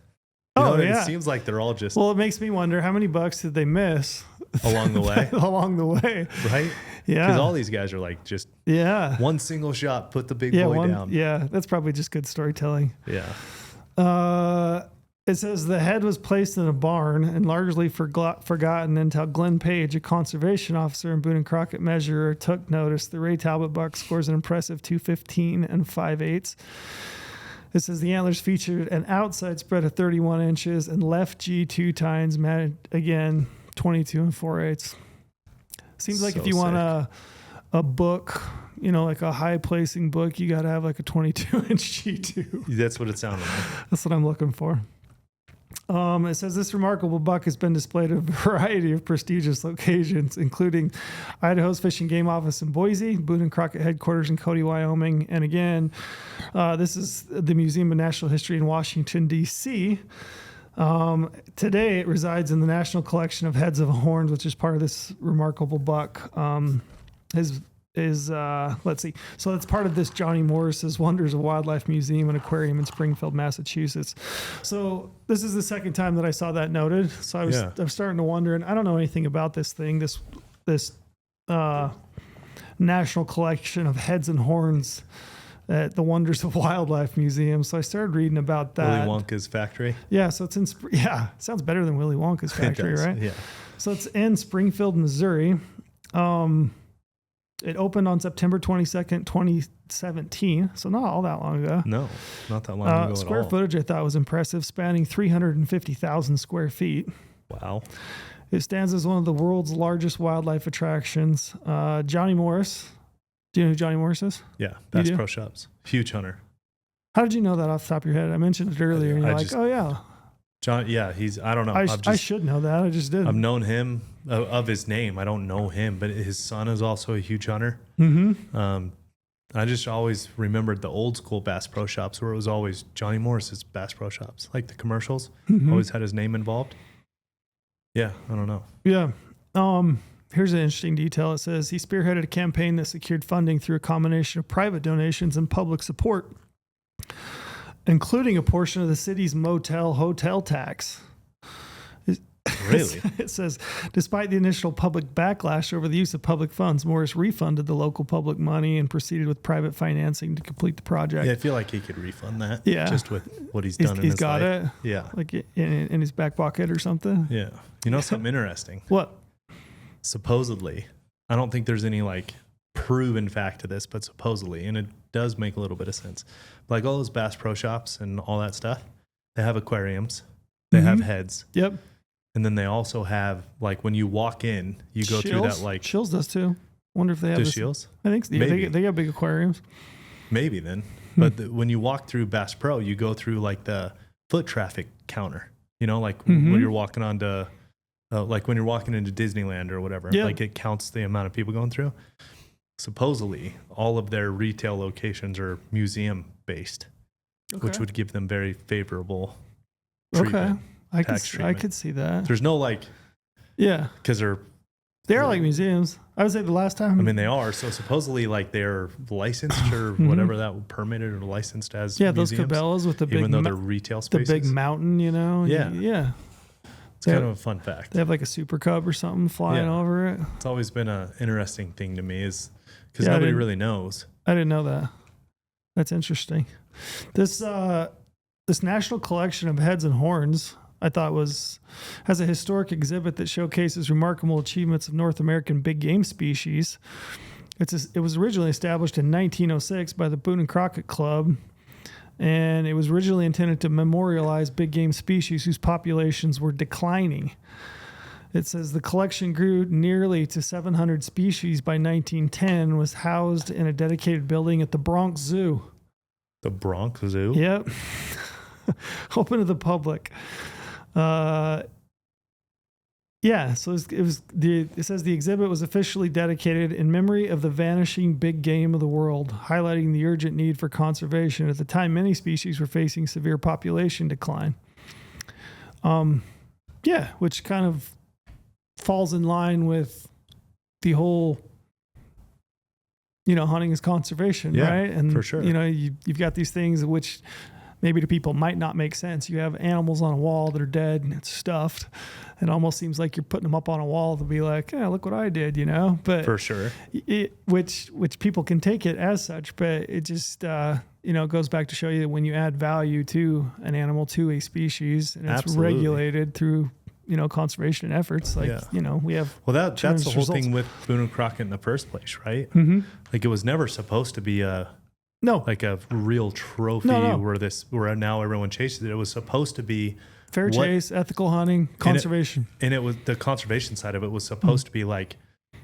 You know, it seems like they're all just. Well, it makes me wonder how many bucks did they miss along the way? Along the way, right? Yeah, because all these guys are like just one single shot, put the big boy down. Yeah, that's probably just good storytelling. Yeah. It says the head was placed in a barn and largely forgotten until Glenn Page, a conservation officer and Boone and Crockett measurer, took notice. The Ray Talbot buck scores an impressive 215 and 5/8. It says the antlers featured an outside spread of 31 inches and left G 2 tines, matted again 22 and 4/8. Seems like if you want a book, you know, like a high placing book, you got to have like a 22 inch G2. That's what it sounded like. That's what I'm looking for. It says this remarkable buck has been displayed at a variety of prestigious locations, including Idaho's Fish and Game Office in Boise, Boone and Crockett headquarters in Cody, Wyoming, and again, this is the Museum of Natural History in Washington, D.C. Today, it resides in the National Collection of Heads of Horns, which is part of this remarkable buck. Let's see. So it's part of this Johnny Morris's Wonders of Wildlife Museum and Aquarium in Springfield, Massachusetts. So this is the second time that I saw that noted. So I was starting to wonder, and I don't know anything about this thing, this National Collection of Heads and Horns at the Wonders of Wildlife Museum. So I started reading about that. Willy Wonka's factory. Yeah. So it's in, sounds better than Willy Wonka's factory, right? Yeah. So it's in Springfield, Missouri. It opened on September 22nd, 2017. So not all that long ago. No, not that long ago at all. Square footage I thought was impressive, spanning 350,000 square feet. Wow. It stands as one of the world's largest wildlife attractions. Johnny Morris. Do you know who Johnny Morris is? Yeah, Bass Pro Shops. Huge hunter. How did you know that off the top of your head? I mentioned it earlier, and you're like, oh, yeah. John, I don't know. I should know that. I just didn't. I've known him of his name. I don't know him, but his son is also a huge hunter. I just always remembered the old school Bass Pro Shops where it was always Johnny Morris's Bass Pro Shops, like the commercials always had his name involved. Yeah, I don't know. Yeah. Here's an interesting detail. It says he spearheaded a campaign that secured funding through a combination of private donations and public support, including a portion of the city's hotel tax. Really? It says, despite the initial public backlash over the use of public funds, Morris refunded the local public money and proceeded with private financing to complete the project. Yeah, I feel like he could refund that. Yeah. Just with what he's done in his life. He's got it? Yeah. Like in his back pocket or something? Yeah. You know something interesting? What? Supposedly, I don't think there's any like proven fact to this, but supposedly, and it does make a little bit of sense. Like all those Bass Pro Shops and all that stuff, they have aquariums, they have heads. Yep. And then they also have, like, when you walk in, you go through that, like... Chills does too. Wonder if they have The this. Shields? I think yeah, Maybe. they got big aquariums. Maybe then. But when you walk through Bass Pro, you go through like the foot traffic counter, you know, like when you're walking onto, like when you're walking into Disneyland or whatever, Yeah. like it counts the amount of people going through. Supposedly, all of their retail locations are museum based, which would give them very favorable treatment. I tax could see that. There's no like, Yeah, because they are like museums. I would say the last time. I mean, they are. So supposedly, like they're licensed or whatever that permitted or licensed as. yeah, those museums, Cabela's with the big, even though they're retail the spaces. big mountain, you know. Yeah. Yeah. It's kind of a fun fact. They have like a Super Cub or something flying Yeah. over it. It's always been an interesting thing to me, is because Yeah, I nobody didn't- really knows. I didn't know that. That's interesting. This National Collection of Heads and Horns, I thought has a historic exhibit that showcases remarkable achievements of North American big game species. It was originally established in 1906 by the Boone and Crockett Club, and it was originally intended to memorialize big game species whose populations were declining. It says the collection grew nearly to 700 species by 1910, was housed in a dedicated building at the Bronx Zoo. The Bronx Zoo? Yep. Open to the public. Yeah, so it says the exhibit was officially dedicated in memory of the vanishing big game of the world, highlighting the urgent need for conservation. At the time, many species were facing severe population decline. Yeah, which kind of falls in line with the whole, hunting is conservation, Yeah, right? And for sure. You've got these things which maybe to people might not make sense. You have animals on a wall that are dead and it's stuffed. It almost seems like you're putting them up on a wall to be like, yeah, look what I did, But For sure. which people can take it as such, but it just goes back to show you that when you add value to an animal, to a species, and it's Absolutely. regulated through conservation efforts, like Yeah. we have. Well, that's the tremendous whole results. thing with Boone and Crockett in the first place, right? Mm-hmm. Like it was never supposed to be a real trophy No. where now everyone chases it. It was supposed to be Fair chase, ethical hunting, conservation. and it was the conservation side of it was supposed to be like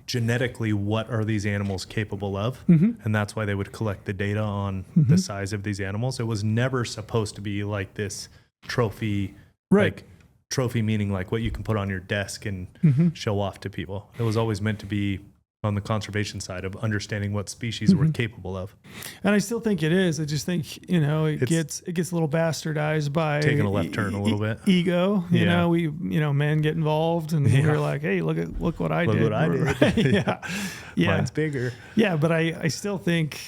genetically what are these animals capable of, and that's why they would collect the data on the size of these animals. It was never supposed to be like this trophy, Right. like trophy meaning like what you can put on your desk and show off to people. It was always meant to be on the conservation side of understanding what species we're capable of. And I still think it is. I just think it gets a little bastardized by Taking a left turn a little bit. Ego. Yeah. We men get involved and we're like, hey, look what I did. Look what I did. Right? Yeah. Mine's bigger. Yeah, but I still think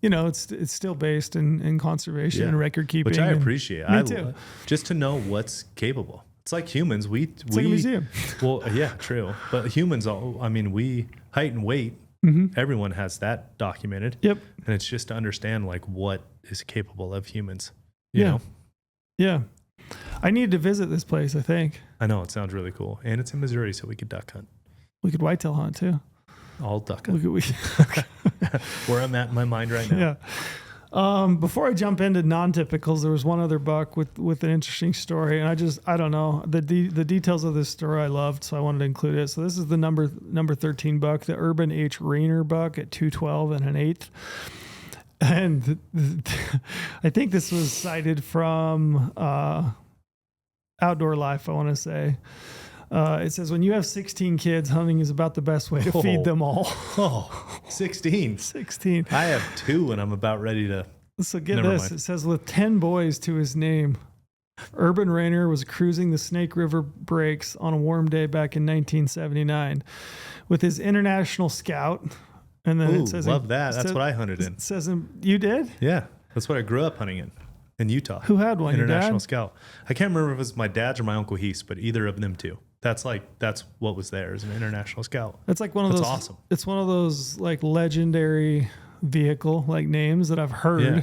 it's still based in conservation and record keeping, which I appreciate. Me too. Just to know what's capable. It's like humans. We like a museum. Well, yeah, true. But humans, we height and weight. Everyone has that documented. Yep. And it's just to understand like what is capable of humans. Yeah. You know? Yeah. I need to visit this place, I think. I know, it sounds really cool. And it's in Missouri, so we could duck hunt. We could whitetail hunt too. All duck hunt. We Where I'm at in my mind right now. Yeah. Before I jump into non-typicals, there was one other buck with an interesting story, and I don't know the details of this story I loved, so I wanted to include it. So this is the number 13 buck, the Urban H. Rainer buck at 212 and an eighth, and I think this was cited from Outdoor Life. I want to say. It says, when you have 16 kids, hunting is about the best way to feed them all. 16. 16. I have 2 and I'm about ready to. So get Never this. mind. It says, with 10 boys to his name, Urban Rainer was cruising the Snake River breaks on a warm day back in 1979 with his International Scout. And then Ooh, it says, love that. That's what I hunted in. It says, you did? Yeah. That's what I grew up hunting in Utah. Who had one? Your International dad? Scout. I can't remember if it was my dad's or my Uncle Heath, but either of them two. That's what was there as an International Scout. It's like one of those. Awesome. It's one of those like legendary vehicle like names that I've heard. Yeah.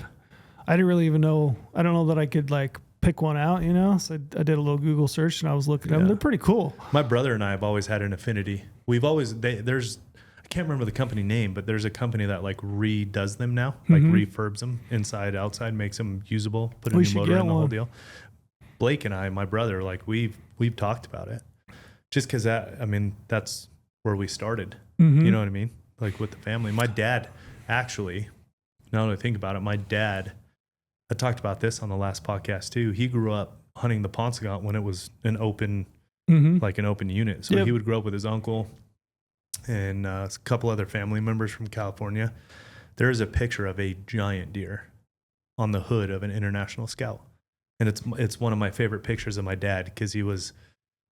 I didn't really even know. I don't know that I could like pick one out, So I did a little Google search and I was looking at them. They're pretty cool. My brother and I have always had an affinity. We've always I can't remember the company name, but there's a company that like redoes them now, like refurbs them inside, outside, makes them usable, put a new motor in the whole deal. Blake and I, my brother, like we've talked about it, just because that's where we started. You know what I mean? like with the family. My dad, actually, now that I think about it, my dad, I talked about this on the last podcast too. He grew up hunting the Paunsaugunt when it was an open, like an open unit. So he would grow up with his uncle and a couple other family members from California. There is a picture of a giant deer on the hood of an International Scout. And it's one of my favorite pictures of my dad because he was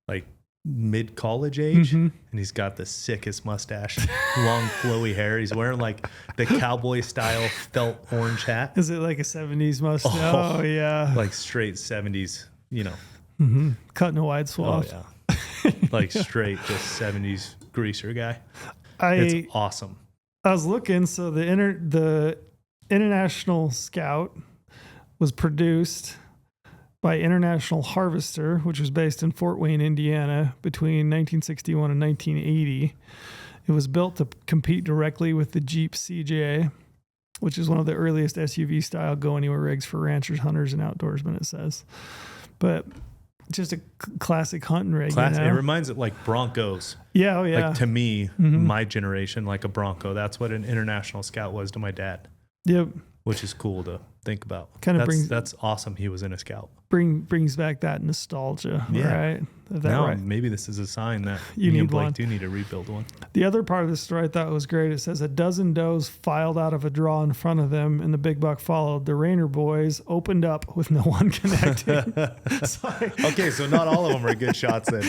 like mid-college age and he's got the sickest mustache, long flowy hair. He's wearing like the cowboy style felt orange hat. Is it like a 70s mustache? Oh yeah. Like straight 70s, you know. Cutting a wide swath. Oh yeah. Like straight just 70s greaser guy. It's awesome. I was looking, so the International Scout was produced by International Harvester, which was based in Fort Wayne, Indiana, between 1961 and 1980. It was built to compete directly with the Jeep CJ, which is one of the earliest SUV-style go-anywhere rigs for ranchers, hunters, and outdoorsmen, it says. But just a classic hunting rig. Classic. It reminds it like Broncos. Yeah, oh yeah. Like to me, my generation, like a Bronco. That's what an International Scout was to my dad. Yep. Which is cool to think about. That's awesome. He was in a Scout. Brings back that nostalgia, right? Maybe this is a sign that you me and need Blake one. do need to rebuild one. The other part of the story I thought was great. It says a dozen does filed out of a draw in front of them, and the big buck followed. The Rainer boys opened up with no one connecting. Okay, so not all of them are good shots then.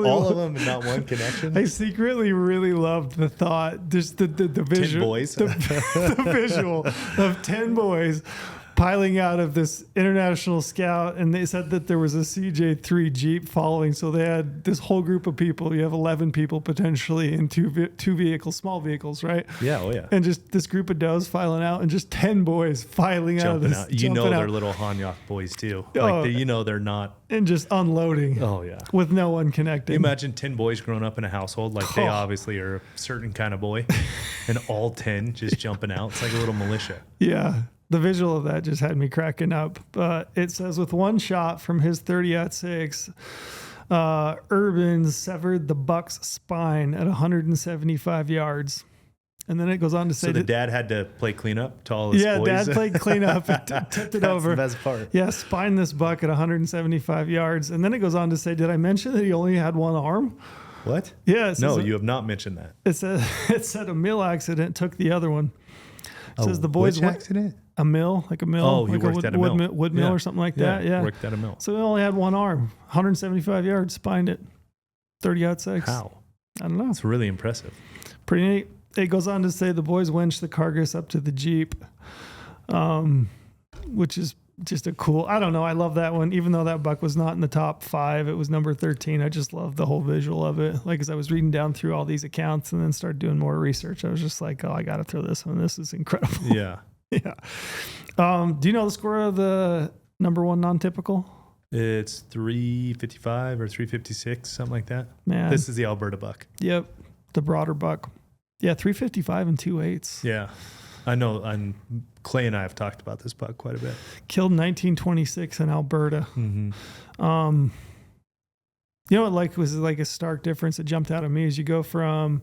All of them and not one connection. I secretly really loved the thought, just the visual, 10 boys, the visual of 10 boys piling out of this International Scout, and they said that there was a CJ3 Jeep following, so they had this whole group of people. You have 11 people potentially in two vehicles, small vehicles, right? Yeah, oh yeah. And just this group of does filing out, and just 10 boys filing jumping out of this. They're little Hanyok boys too. They're not. And just unloading. Oh yeah. With no one connected. You imagine 10 boys growing up in a household, like they obviously are a certain kind of boy, and all 10 just jumping out. It's like a little militia. Yeah. The visual of that just had me cracking up. But it says with one shot from his 30-06, Urban severed the buck's spine at 175 yards. And then it goes on to say so the dad had to play cleanup to all his boys? Yeah, dad played cleanup and tipped it over. That's the best part. Yeah, spined this buck at 175 yards. And then it goes on to say, did I mention that he only had one arm? What? Yeah. No, you have not mentioned that. It said a mill accident took the other one. It says the boys which accident? A mill, like a mill. Oh, like he worked at a mill. Wood mill or something like that. Yeah. Worked at a mill. So he only had one arm, 175 yards, spined it, 30-06. How? I don't know. It's really impressive. Pretty neat. It goes on to say the boys winched the carcass up to the Jeep, which is just a cool, I don't know. I love that one. Even though that buck was not in the top 5, it was number 13. I just love the whole visual of it. Like, as I was reading down through all these accounts and then started doing more research, I was just like, oh, I got to throw this one. This is incredible. Yeah. Yeah. Do you know the score of the number 1 non-typical? It's 355 or 356, something like that. Man. This is the Alberta buck. Yep. The broader buck. Yeah, 355 and 2/8. Yeah. I know. Clay and I have talked about this buck quite a bit. Killed in 1926 in Alberta. Mm-hmm. You know what was like a stark difference that jumped out at me is you go from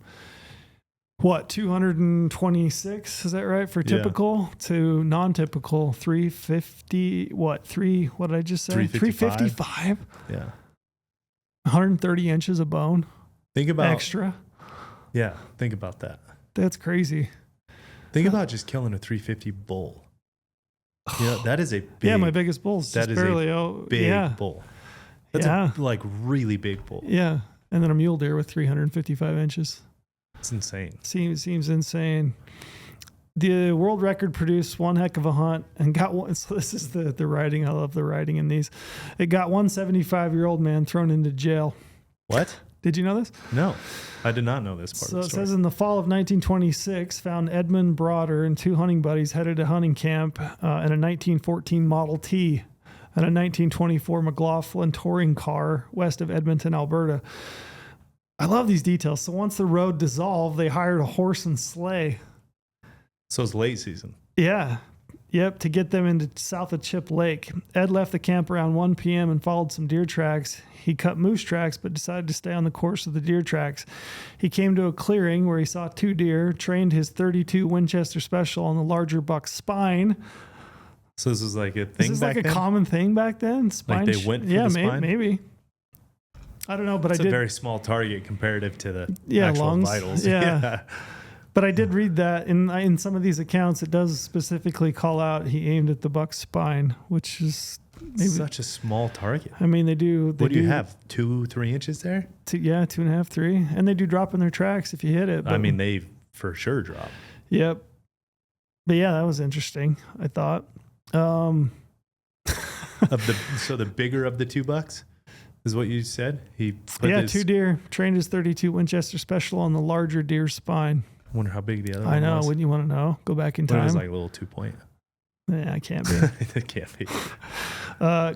226, is that right, for typical to non-typical 350, what did I just say? 355. Yeah. 130 inches of bone. Think about extra. Yeah, think about that. That's crazy. Think about just killing a 350 bull. Yeah, that is a big. Yeah, my biggest bull's that just is barely a big bull. That's a really big bull. Yeah, and then a mule deer with 355 inches. It's insane. Seems insane. The world record produced one heck of a hunt and got one. So this is the writing. I love the writing in these. It got one 75-year-old man thrown into jail. What? Did you know this? No, I did not know this part of the story. So it says in the fall of 1926, found Edmund Broder and 2 hunting buddies headed to hunting camp in a 1914 Model T and a 1924 McLaughlin touring car west of Edmonton, Alberta. I love these details. So once the road dissolved, they hired a horse and sleigh. So it's late season. Yeah. Yep, to get them into south of Chip Lake. Ed left the camp around 1 p.m. and followed some deer tracks. He cut moose tracks, but decided to stay on the course of the deer tracks. He came to a clearing where he saw 2 deer, trained his .32 Winchester Special on the larger buck's spine. So this was like a thing Is this back like a then? common thing back then? Like they went for the spine? Maybe. I don't know, but It's I did. a very small target comparative to the Yeah, actual lungs. vitals. Yeah. But I did read that in some of these accounts, it does specifically call out he aimed at the buck's spine, which is maybe Such a small target. I mean, they do. What do you have? 2-3 inches there? 2.5, 3, and they do drop in their tracks if you hit it. I mean, they for sure drop. Yep. But yeah, that was interesting, I thought. So the bigger of the 2 bucks is what you said. He put 2 deer, trained his .32 Winchester Special on the larger deer's spine. I wonder how big the other I one know. was. Wouldn't you want to know? Go back in It was time. like a little 2-point. Yeah, I can't be. It can't be.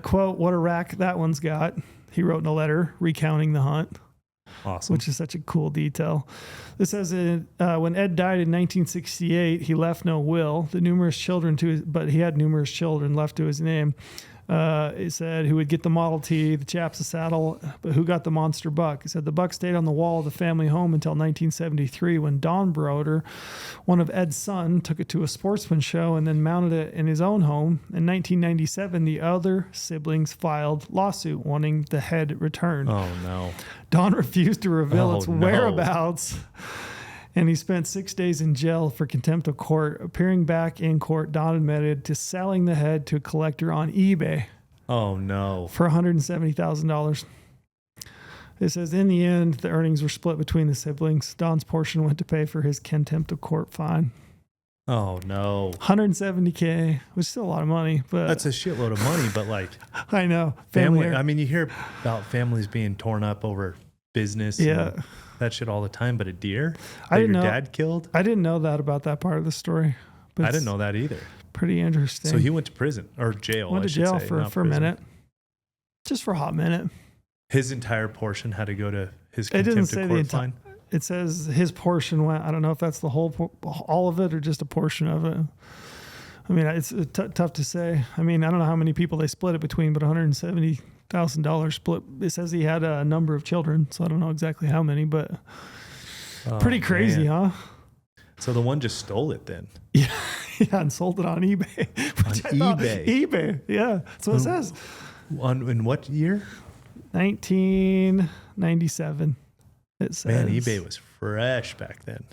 Quote, what a rack that one's got. He wrote in a letter recounting the hunt. Awesome. Which is such a cool detail. This says when Ed died in 1968, he left no will. But he had numerous children left to his name. It said who would get the Model T, the chaps a saddle, but who got the monster buck? He said the buck stayed on the wall of the family home until 1973 when Don Broder, one of Ed's son, took it to a sportsman show and then mounted it in his own home. In 1997, the other siblings filed lawsuit wanting the head returned. Oh, no. Don refused to reveal its no. whereabouts, and he spent 6 days in jail for contempt of court. Appearing back in court, Don admitted to selling the head to a collector on eBay Oh, no. for $170,000. It says, in the end, the earnings were split between the siblings. Don's portion went to pay for his contempt of court fine. Oh, no. $170K, which is still a lot of money, but That's a shitload of money, but like I know. family. error. I mean, you hear about families being torn up over business. Yeah. And that shit all the time, but a deer I that didn't your know- dad killed? I didn't know that about that part of the story. But I didn't know that either. Pretty interesting. So he went to prison or jail. went I to should jail say, for not a prison. minute. Just for a hot minute. His entire portion had to go to his It didn't contempt say of the court entire. fine. It says his portion went. I don't know if that's the all of it, or just a portion of it. I mean, it's tough to say. I mean, I don't know how many people they split it between, but $170,000 split. It says he had a number of children, so I don't know exactly how many, but pretty crazy, man. huh? So the one just stole it then. Yeah, and sold it on eBay. Which I thought- eBay, yeah. That's what it says. In what year? 1997. It says. Man, eBay was fresh back then.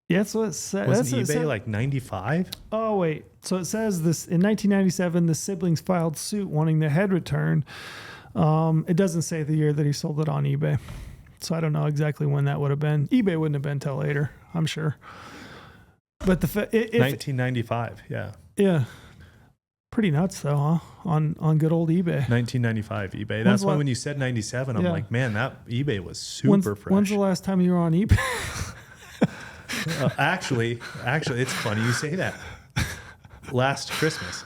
Yeah, that's what it says. Wasn't That's what it eBay said. like 95? Oh, wait. So it says this in 1997, the siblings filed suit wanting the head returned. It doesn't say the year that he sold it on eBay. So I don't know exactly when that would have been. eBay wouldn't have been till later, I'm sure. But if 1995, yeah. Yeah. Pretty nuts though, huh? On good old eBay. 1995 eBay. When's That's the why la- when you said 97, I'm Yeah. like, man, that eBay was super fresh. When's the last time you were on eBay? Actually, it's funny you say that. Last Christmas.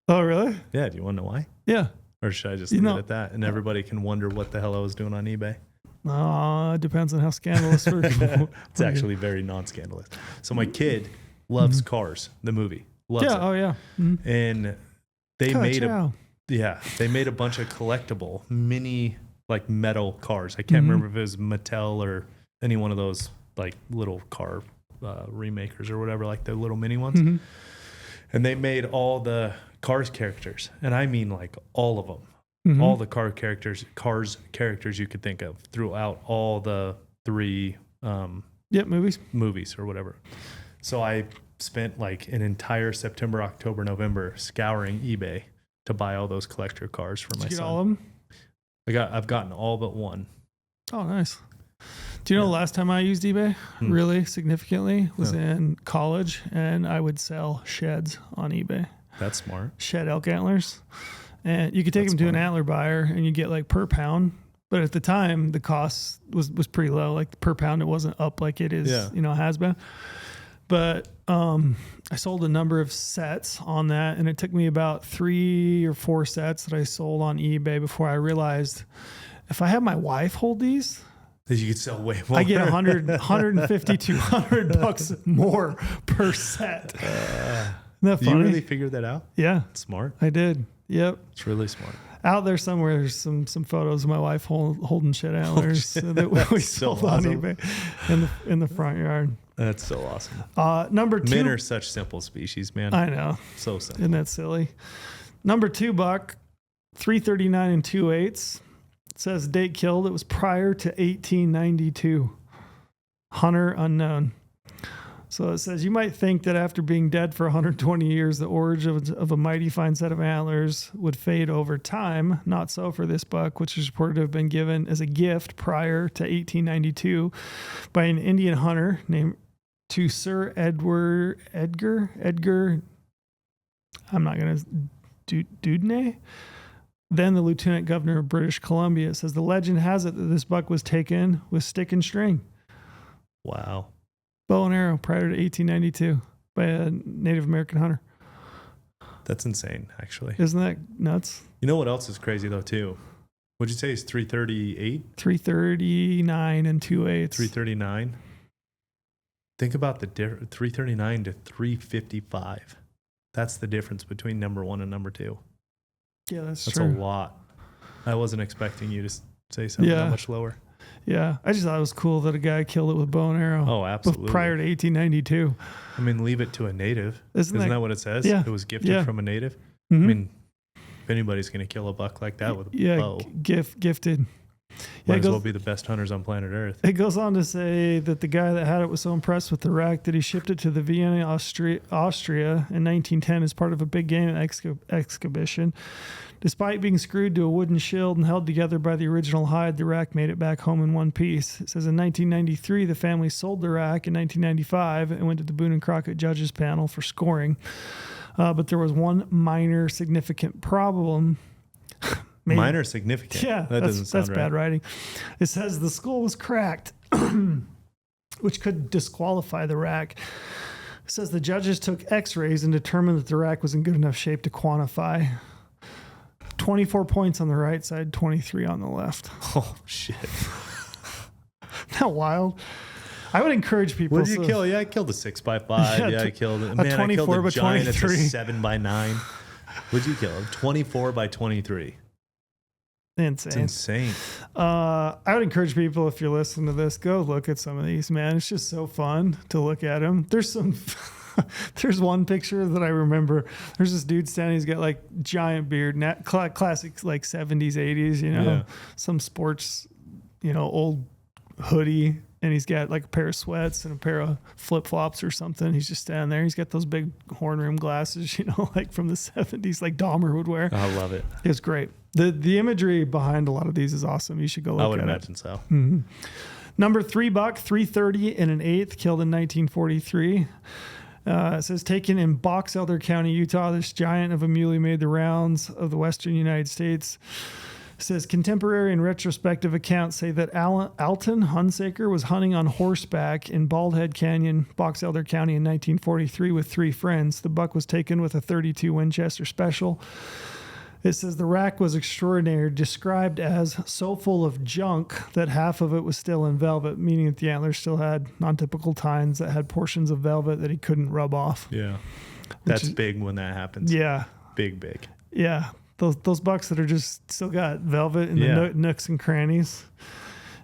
Oh, really? Yeah, do you want to know why? Yeah. Or should I just You leave know- it at that? And everybody can wonder what the hell I was doing on eBay. It depends on how scandalous we're It's actually very non-scandalous. So my kid loves Cars, the movie. Loves Yeah, it. oh yeah. Mhm. And they made Ka-chow. they made a bunch of collectible mini like metal cars. I can't remember if it was Mattel or any one of those like little car remakers or whatever, like the little mini ones. Mhm. And they made all the Cars characters, and I mean like all of them. Mhm. All the Cars characters you could think of throughout all the 3 Yep, movies. movies or whatever. So I spent like an entire September, October, November scouring eBay to buy all those collector cars for my Did you get son. all of them? I've gotten all but one. Oh, nice. Do you know the last time I used eBay really significantly was in college, and I would sell sheds on eBay. That's smart. Shed elk antlers. And you could take That's them to an funny. antler buyer and you get like per pound. But at the time, the cost was pretty low. Like per pound, it wasn't up like it is, has been. But I sold a number of sets on that, and it took me about 3 or 4 sets that I sold on eBay before I realized if I have my wife hold these, You could sell way more. I get 100, 150, $200 more per set. that funny? You really figured that out? Yeah, Smart. I did. Yep. It's really smart. Out there somewhere, there's some photos of my wife holding shit antlers that we so sold awesome. on eBay in the front yard. That's so awesome. Number 2. Men are such simple species, man. I know. So simple. Isn't that silly? Number 2 buck, 339 2/8. It says date killed. It was prior to 1892. Hunter unknown. So it says, you might think that after being dead for 120 years, the origin of a mighty fine set of antlers would fade over time. Not so for this buck, which is reported to have been given as a gift prior to 1892 by an Indian hunter named to Sir Edgar. I'm not going to Dudney. Then the lieutenant governor of British Columbia. It says the legend has it that this buck was taken with stick and string. Wow. Bow and arrow prior to 1892 by a Native American hunter. That's insane, actually. Isn't that nuts? You know what else is crazy, though, too? What'd you say is 338? 339 2/8. 339? Think about the 339 to 355. That's the difference between number 1 and number 2. Yeah, that's That's true. a lot. I wasn't expecting you to say something that much lower. Yeah, I just thought it was cool that a guy killed it with bow and arrow. Oh, absolutely. Prior to 1892. I mean, leave it to a native. Isn't that what it says? Yeah. It was gifted from a native. Mm-hmm. I mean, if anybody's going to kill a buck like that with a bow, gifted. might as well be the best hunters on planet Earth. It goes on to say that the guy that had it was so impressed with the rack that he shipped it to the Vienna, Austria in 1910 as part of a big game exhibition. Despite being screwed to a wooden shield and held together by the original hide, the rack made it back home in one piece. It says in 1993, the family sold the rack. In 1995, and went to the Boone and Crockett judges panel for scoring. But there was one minor significant problem. Minor significant? Yeah, that doesn't sound that's right. bad writing. It says the skull was cracked, which could disqualify the rack. It says the judges took x-rays and determined that the rack was in good enough shape to quantify. 24 points on the right side, 23 on the left. Oh, shit. Isn't that wild? I would encourage people. What did you kill? Yeah, I killed a 6x5. Yeah, I killed it. Man, I killed a giant. It's a 7x9. What'd you kill? 24 by 23. Insane. It's insane. I would encourage people, if you're listening to this, go look at some of these, man. It's just so fun to look at them. There's one picture that I remember. There's this dude standing. He's got like giant beard, classic like 70s, 80s, some sports, old hoodie. And he's got like a pair of sweats and a pair of flip flops or something. He's just standing there. He's got those big horn rim glasses, like from the 70s, like Dahmer would wear. I love it. It's great. The imagery behind a lot of these is awesome. You should go look at it. I would imagine so. Mm-hmm. Number 3 buck, 330 and an 1/8, killed in 1943. It says taken in Box Elder County, Utah. This giant of a muley made the rounds of the western United States. It says contemporary and retrospective accounts say that Alton Hunsaker was hunting on horseback in Bald Head Canyon, Box Elder County in 1943 with 3 friends. The buck was taken with a .32 Winchester Special. It says the rack was extraordinary, described as so full of junk that half of it was still in velvet, meaning that the antlers still had non-typical tines that had portions of velvet that he couldn't rub off. Yeah. That's big when that happens. Yeah. Big. Yeah. Those bucks that are just still got velvet in the nooks and crannies.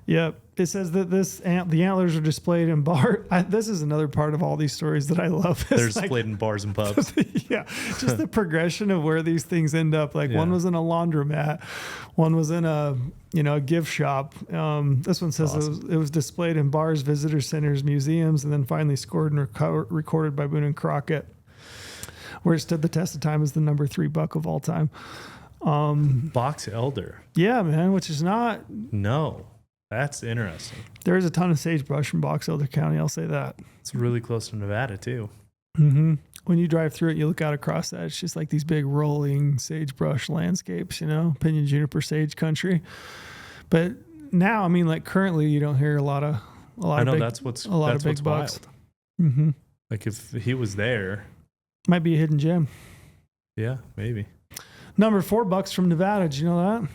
Yep. It says that the antlers are displayed in bar. This is another part of all these stories that I love. They're displayed in bars and pubs. Yeah. Just the progression of where these things end up. Like one was in a laundromat. One was in a gift shop. This one says it was displayed in bars, visitor centers, museums, and then finally scored and recorded by Boone and Crockett, where it stood the test of time as the number 3 buck of all time. Box Elder. Yeah, man, which is not. No, that's interesting. There is a ton of sagebrush in Box Elder County. I'll say that. It's really close to Nevada too. Mm-hmm. When you drive through it, you look out across that. It's just like these big rolling sagebrush landscapes, pinyon juniper sage country. But now, I mean, like currently, you don't hear a lot of that's what's big bucks. Wild. Mm-hmm. Like if he was there, might be a hidden gem. Yeah, maybe. Number 4 bucks from Nevada. Did you know that?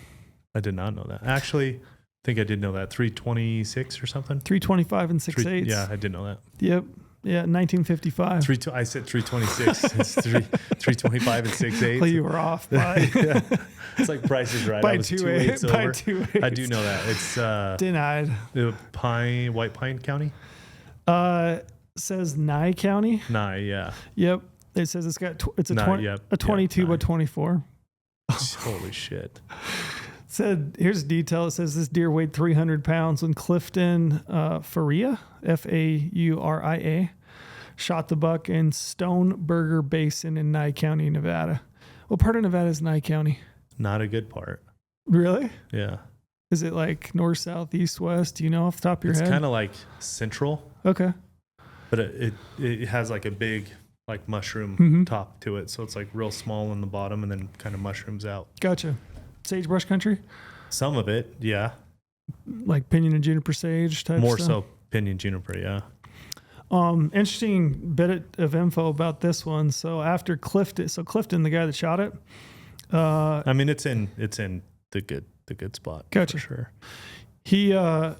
I did not know that. Actually, I think I did know that. 326 or something. 325 and 6/8. Yeah, I did know that. Yep. Yeah, 1955. I said 326. It's 325 and 6/8. Well, you were off by Yeah. It's like Price is Right. by I was 2/8. 2/8 By over. 2/8. I do know that. It's Denied. White Pine County. Says Nye County. Nah, yeah. Yep. It says it's got it's a Nah, 20, yep, a 22 yep, by Nye. 24. Holy shit. Said here's a detail. It says this deer weighed 300 pounds when Clifton Fauria, Fauria, shot the buck in Stoneburger Basin in Nye County, Nevada. What part of Nevada is Nye County? Not a good part. Really? Yeah. Is it like north, south, east, west? Do you know off the top of your It's head? kind of like central, Okay. but it has like a big like mushroom Mhm. top to it. So it's like real small on the bottom and then kind of mushrooms out. Gotcha. Sagebrush country? Some of it, yeah. Like pinyon and juniper sage type More stuff? so pinyon juniper, yeah. Interesting bit of info about this one. So after Clifton, the guy that shot it, I mean, it's in the good spot. Gotcha. For sure. he That's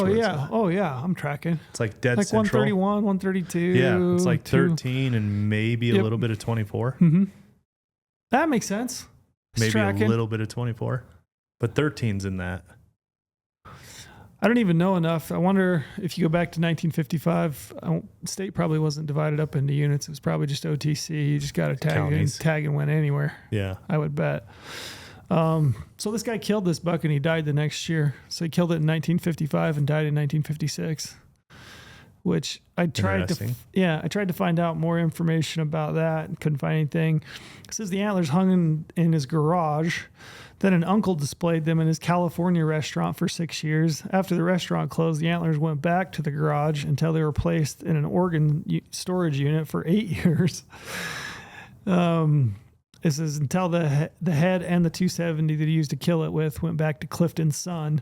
where it's at. oh yeah, I'm tracking. It's like dead Like central. 131, 132. Yeah, it's like 2. 13 and maybe a Yep. little bit of 24. Mm-hmm. That makes sense. It's Maybe tracking. a little bit of 24. But 13's in that. I don't even know enough. I wonder if you go back to 1955, state probably wasn't divided up into units. It was probably just OTC. You just got to tag and went anywhere. Yeah. I would bet. So this guy killed this buck and he died the next year. So he killed it in 1955 and died in 1956. Which I tried to find out more information about that and couldn't find anything. It says the antlers hung in his garage. Then an uncle displayed them in his California restaurant for 6 years. After the restaurant closed, the antlers went back to the garage until they were placed in an organ storage unit for 8 years. It says until the head and the 270 that he used to kill it with went back to Clifton's son.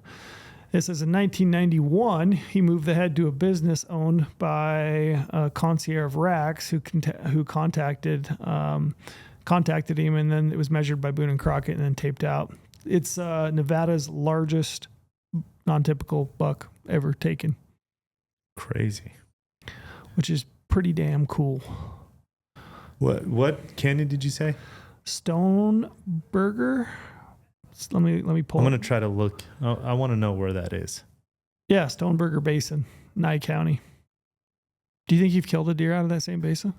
It says in 1991, he moved the head to a business owned by a concierge of Racks who contacted him, and then it was measured by Boone and Crockett and then taped out. It's Nevada's largest non-typical buck ever taken, Crazy. which is pretty damn cool. What canyon did you say? Stoneburger. Let me pull. I'm going to try to look. I want to know where that is. Yeah, Stoneburger Basin, Nye County. Do you think you've killed a deer out of that same basin?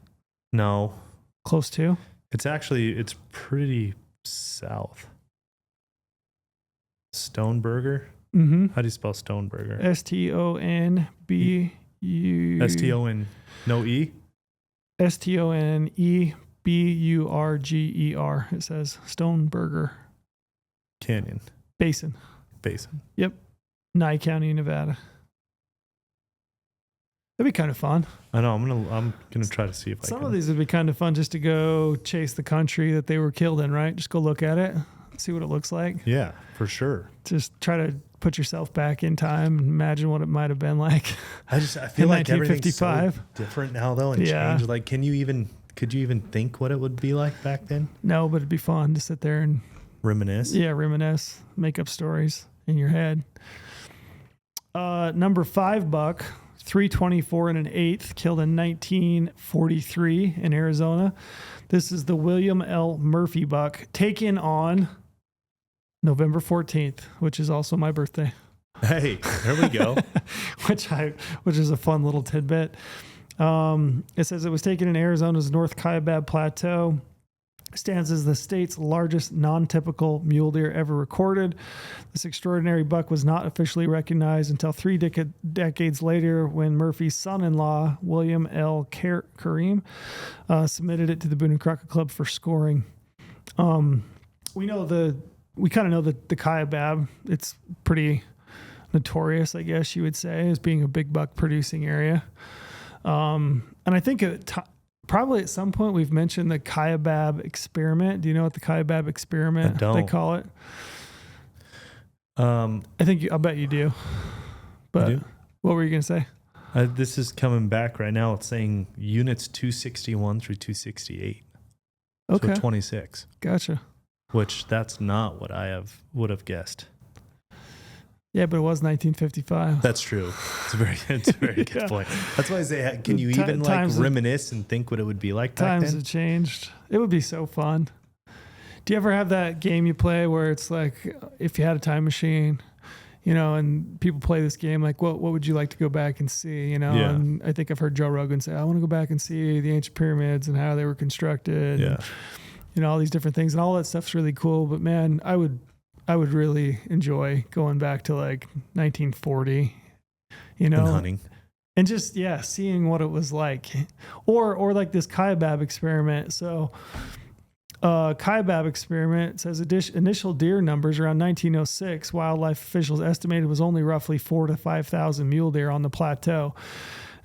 No. Close to? It's pretty south. Stoneburger? Mm-hmm. How do you spell Stoneburger? Stonbu. S-T-O-N, no E? Stoneburger. It says Stoneburger Canyon. Basin. Yep. Nye County, Nevada. That'd be kind of fun. I know. I'm gonna try to see if Some of these would be kind of fun just to go chase the country that they were killed in, right? Just go look at it, see what it looks like. Yeah, for sure. Just try to put yourself back in time and imagine what it might have been like. I feel like everything's so 1955. different now though and Yeah. changed. Like, could you even think what it would be like back then? No, but it'd be fun to sit there and reminisce, make up stories in your head. Number 5 buck, 324 and an eighth, killed in 1943 in Arizona. This is the William L. Murphy buck, taken on November 14th, which is also my birthday. Hey, there we go. which is a fun little tidbit. It says it was taken in Arizona's North Kaibab Plateau. Stands as the state's largest non-typical mule deer ever recorded. This extraordinary buck was not officially recognized until 3 decades later when Murphy's son-in-law, William L. Kareem, submitted it to the Boone and Crockett Club for scoring. We kind of know the Kaibab. It's pretty notorious, I guess you would say, as being a big buck producing area. And I think probably at some point we've mentioned the Kaibab experiment. Do you know what the Kaibab experiment they call it? I'll bet you do. But you do? What were you going to say? This is coming back right now. It's saying units 261 through 268. Okay. So 26. Gotcha. Which that's not what I would have guessed. Yeah, but it was 1955. That's true. It's a very good point. That's why I say, can you even reminisce and think what it would be like back then? Times have changed. It would be so fun. Do you ever have that game you play where it's like, if you had a time machine, and people play this game, like what would you like to go back and see, Yeah. And I think I've heard Joe Rogan say, I want to go back and see the ancient pyramids and how they were constructed. Yeah. And, all these different things, and all that stuff's really cool. But man, I would really enjoy going back to like 1940, And hunting. and just, seeing what it was like, or like this Kaibab experiment. So, Kaibab experiment says initial deer numbers around 1906, wildlife officials estimated was only roughly 4,000 to 5,000 mule deer on the plateau.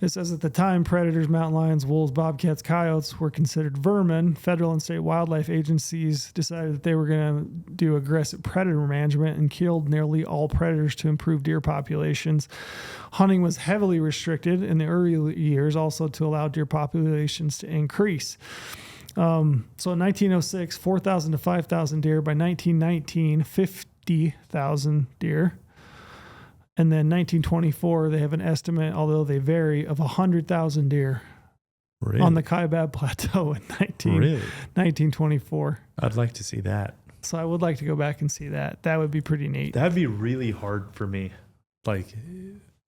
It says at the time, predators, mountain lions, wolves, bobcats, coyotes were considered vermin. Federal and state wildlife agencies decided that they were going to do aggressive predator management and killed nearly all predators to improve deer populations. Hunting was heavily restricted in the early years, also to allow deer populations to increase. So in 1906, 4,000 to 5,000 deer. By 1919, 50,000 deer. And then 1924, they have an estimate, although they vary, of 100,000 deer on the Kaibab Plateau in 1924. I'd like to see that. So I would like to go back and see that. That would be pretty neat. That'd be really hard for me. Like,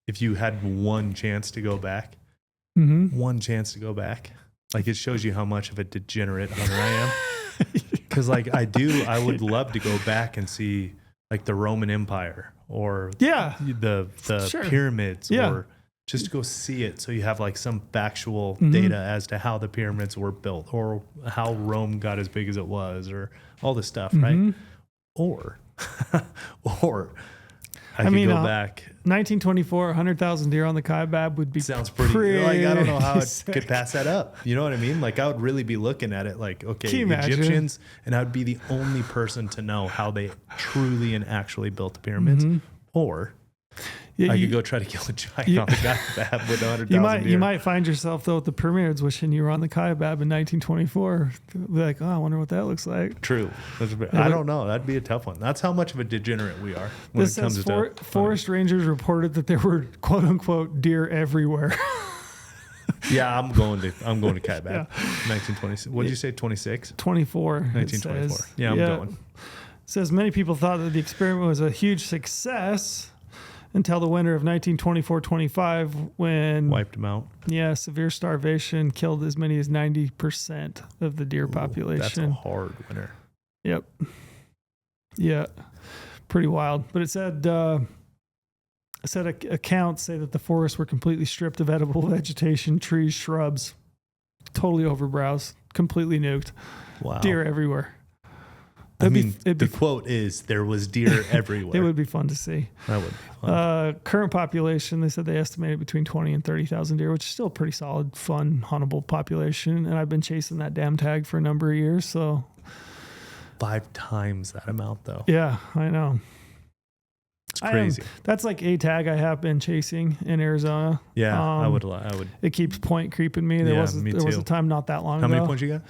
if you had one chance to go back, like it shows you how much of a degenerate hunter I am. Because I would love to go back and see like the Roman Empire or the pyramids or just go see it. So you have like some factual data as to how the pyramids were built or how Rome got as big as it was or all this stuff. Right. Or I could go back. 1924, 100,000 deer on the Kaibab would be sounds pretty like, I don't know how it could pass that up. You know what I mean? Like I would really be looking at it like, okay, Egyptians, and I would be the only person to know how they truly and actually built the pyramids. Or I could go try to kill a giant on the Kaibab with 100,000 deer. You might find yourself though at the pyramids wishing you were on the Kaibab in 1924. Be like, oh, I wonder what that looks like. True. I don't know. That'd be a tough one. That's how much of a degenerate we are when it comes to forest rangers reported that there were quote unquote deer everywhere. Yeah, I'm going to Kaibab. 1926. What did you say? 26? 24. 1924. Yeah, I'm going. It says many people thought that the experiment was a huge success until the winter of 1924-25 when wiped them out. Yeah, severe starvation killed as many as 90% of the deer population. That's a hard winter. Yep. Yeah. Pretty wild. But it said accounts say that the forests were completely stripped of edible vegetation, trees, shrubs, totally overbrowsed, completely nuked. Wow. Deer everywhere. The quote is, there was deer everywhere. It would be fun to see. That would be fun. Current population, they said they estimated between 20 and 30,000 deer, which is still a pretty solid, fun, huntable population. And I've been chasing that damn tag for a number of years. So 5 times that amount, though. Yeah, I know. It's crazy. That's like a tag I have been chasing in Arizona. Yeah, I would. It keeps point creeping me. There was a time not that long ago. How many points you got?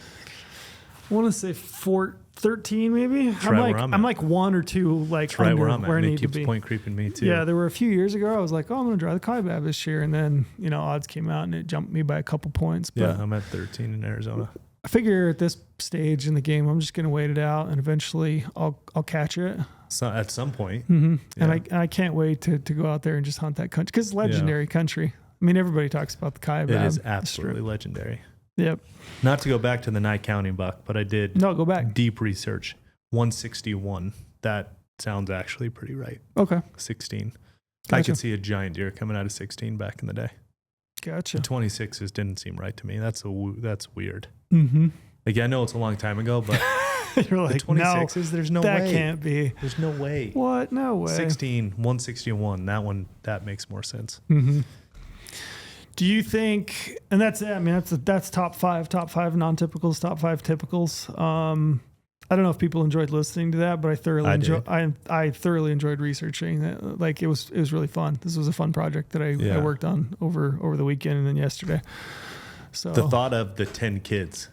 I want to say 13 maybe. I'm like 1 or 2 like that's right where I'm at. Where I need it keeps to be. Point creeping me too. Yeah, there were a few years ago I was like, oh, I'm going to drive the Kaibab this year, and then odds came out and it jumped me by a couple points. But yeah, I'm at 13 in Arizona. I figure at this stage in the game, I'm just going to wait it out, and eventually I'll catch it. So at some point. Mm-hmm. Yeah. And I can't wait to go out there and just hunt that country because it's legendary country. I mean, everybody talks about the Kaibab. It is absolutely legendary. Yep. Not to go back to the Nye County buck, but I did go back. Deep research. 161. That sounds actually pretty right. Okay. 16. Gotcha. I could see a giant deer coming out of 16 back in the day. Gotcha. The 26s didn't seem right to me. That's weird. Mm-hmm. Like, I know it's a long time ago, but you're like, the 26s, there's no way. That can't be. There's no way. What? No way. 161. That makes more sense. Mm-hmm. Do you think, and that's it, I mean, that's top 5 non-typicals, top 5 typicals. I don't know if people enjoyed listening to that, but I thoroughly enjoyed researching that. Like it was really fun. This was a fun project that I worked on over the weekend and then yesterday. So the thought of the 10 kids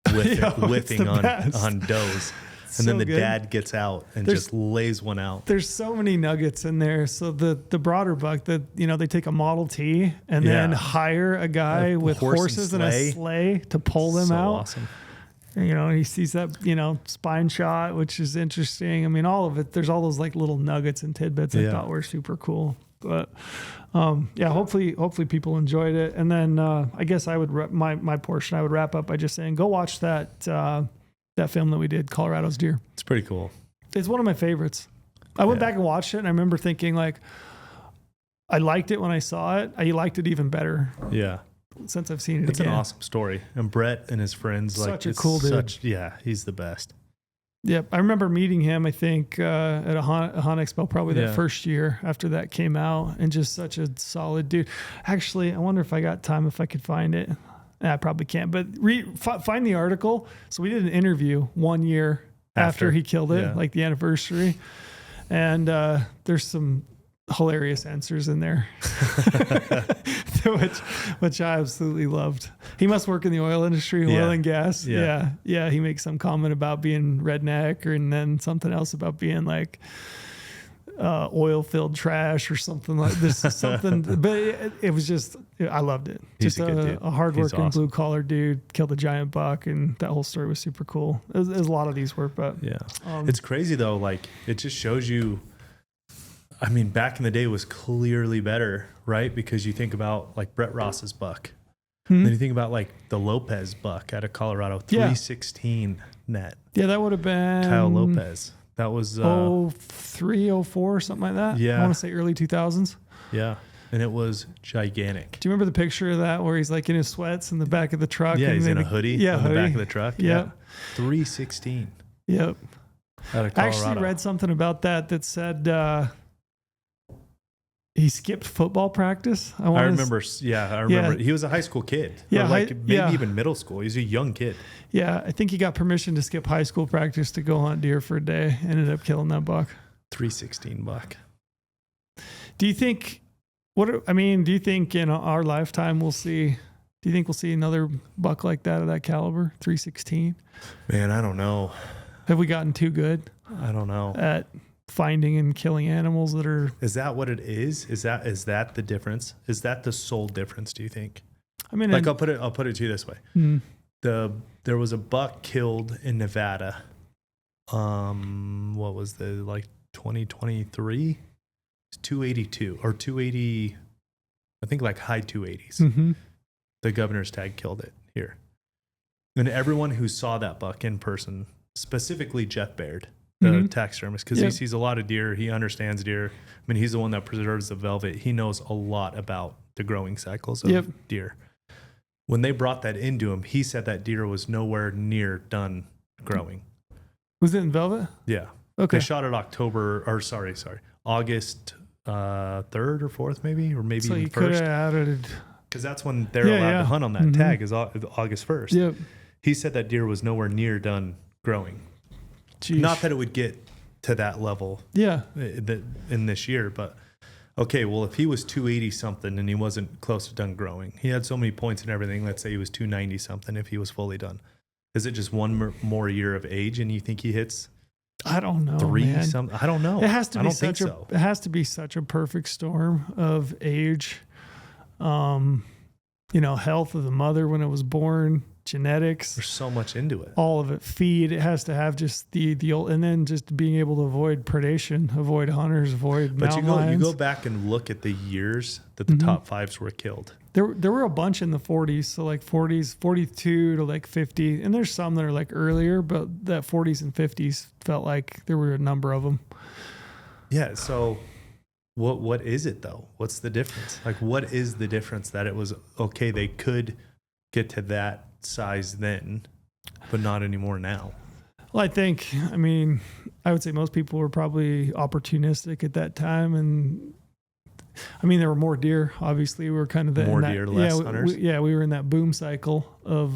whiffing on does And then the good. dad gets out and just lays one out. There's so many nuggets in there. So the broader buck that, they take a Model T and then hire a guy with horses and a sleigh to pull them out. Awesome. And he sees that, spine shot, which is interesting. I mean, all of it, there's all those like little nuggets and tidbits I thought were super cool. But hopefully people enjoyed it. And then I guess I would my portion I would wrap up by just saying go watch that film that we did, Colorado's Deer. It's pretty cool. It's one of my favorites. I went back and watched it, and I remember thinking like I liked it when I saw it. I liked it even better. Yeah. Since I've seen it It's again. an awesome story. And Brett and his friends, such a cool dude. He's the best. Yep. I remember meeting him, I think, at a Hunt Expo probably that first year after that came out, and just such a solid dude. Actually, I wonder if I got time, if I could find it. I probably can't, but find the article. So we did an interview 1 year after he killed it, like the anniversary. And there's some hilarious answers in there, which I absolutely loved. He must work in the oil industry, oil and gas. Yeah. He makes some comment about being redneck, and then something else about being like oil filled trash or something like this. Something, but it was just, I loved it. He's just a hardworking awesome. Blue collar dude killed a giant buck, and that whole story was super cool. As a lot of these were, but it's crazy though. Like it just shows you. I mean, back in the day was clearly better, right? Because you think about like Brett Ross's buck. Then you think about like the Lopez buck out of Colorado, 316 net. Yeah, that would have been Kyle Lopez. That was 03, 04, something like that. Yeah. I want to say early 2000s. Yeah. And it was gigantic. Do you remember the picture of that where he's like in his sweats in the back of the truck? Yeah, and he's in a hoodie in the back of the truck. Yeah. 316. Yep. Out of Colorado. I actually read something about that said he skipped football practice. I remember. He was a high school kid. Yeah, maybe even middle school. He's a young kid. Yeah, I think he got permission to skip high school practice to go hunt deer for a day. Ended up killing that buck. 316 buck. Do you think? Do you think in our lifetime we'll see? Do you think we'll see another buck like that of that caliber? 316. Man, I don't know. Have we gotten too good? I don't know. At finding and killing animals that are. Is that what it is? Is that the difference? Is that the sole difference? Do you think? I mean, like I'll put it to you this way. There was a buck killed in Nevada. What was the 2023? It's 282 or 280. I think like high 280s. The governor's tag killed it here, and everyone who saw that buck in person, specifically Jeff Baird, the taxidermist, because he sees a lot of deer. He understands deer. I mean, he's the one that preserves the velvet. He knows a lot about the growing cycles of deer. When they brought that into him, he said that deer was nowhere near done growing. Was it in velvet? Yeah. Okay. They shot it August 3rd or 4th, maybe, or maybe so even you could have added. Because that's when they're allowed to hunt on that tag is August 1st. Yep. He said that deer was nowhere near done growing. Jeez. Not that it would get to that level in this year, but okay, well, if he was 280 something and he wasn't close to done growing, he had so many points and everything, let's say he was 290 something if he was fully done. Is it just one more year of age and you think he hits? I don't know. 3 something? I don't know. It has to be it has to be such a perfect storm of age, health of the mother when it was born, genetics. There's so much into it. All of it. Feed. It has to have just the old, and then just being able to avoid predation, avoid hunters, avoid mountain lions. You go back and look at the years that the top fives were killed. There were a bunch in the 40s, so like 40s, 42 to like 50, and there's some that are like earlier, but that 40s and 50s felt like there were a number of them. Yeah. So what is it though? What's the difference? Like, what is the difference that it was okay? They could get to that size then, but not anymore now. Well, I would say most people were probably opportunistic at that time, and there were more deer. Obviously, we were kind of less hunters. We were in that boom cycle of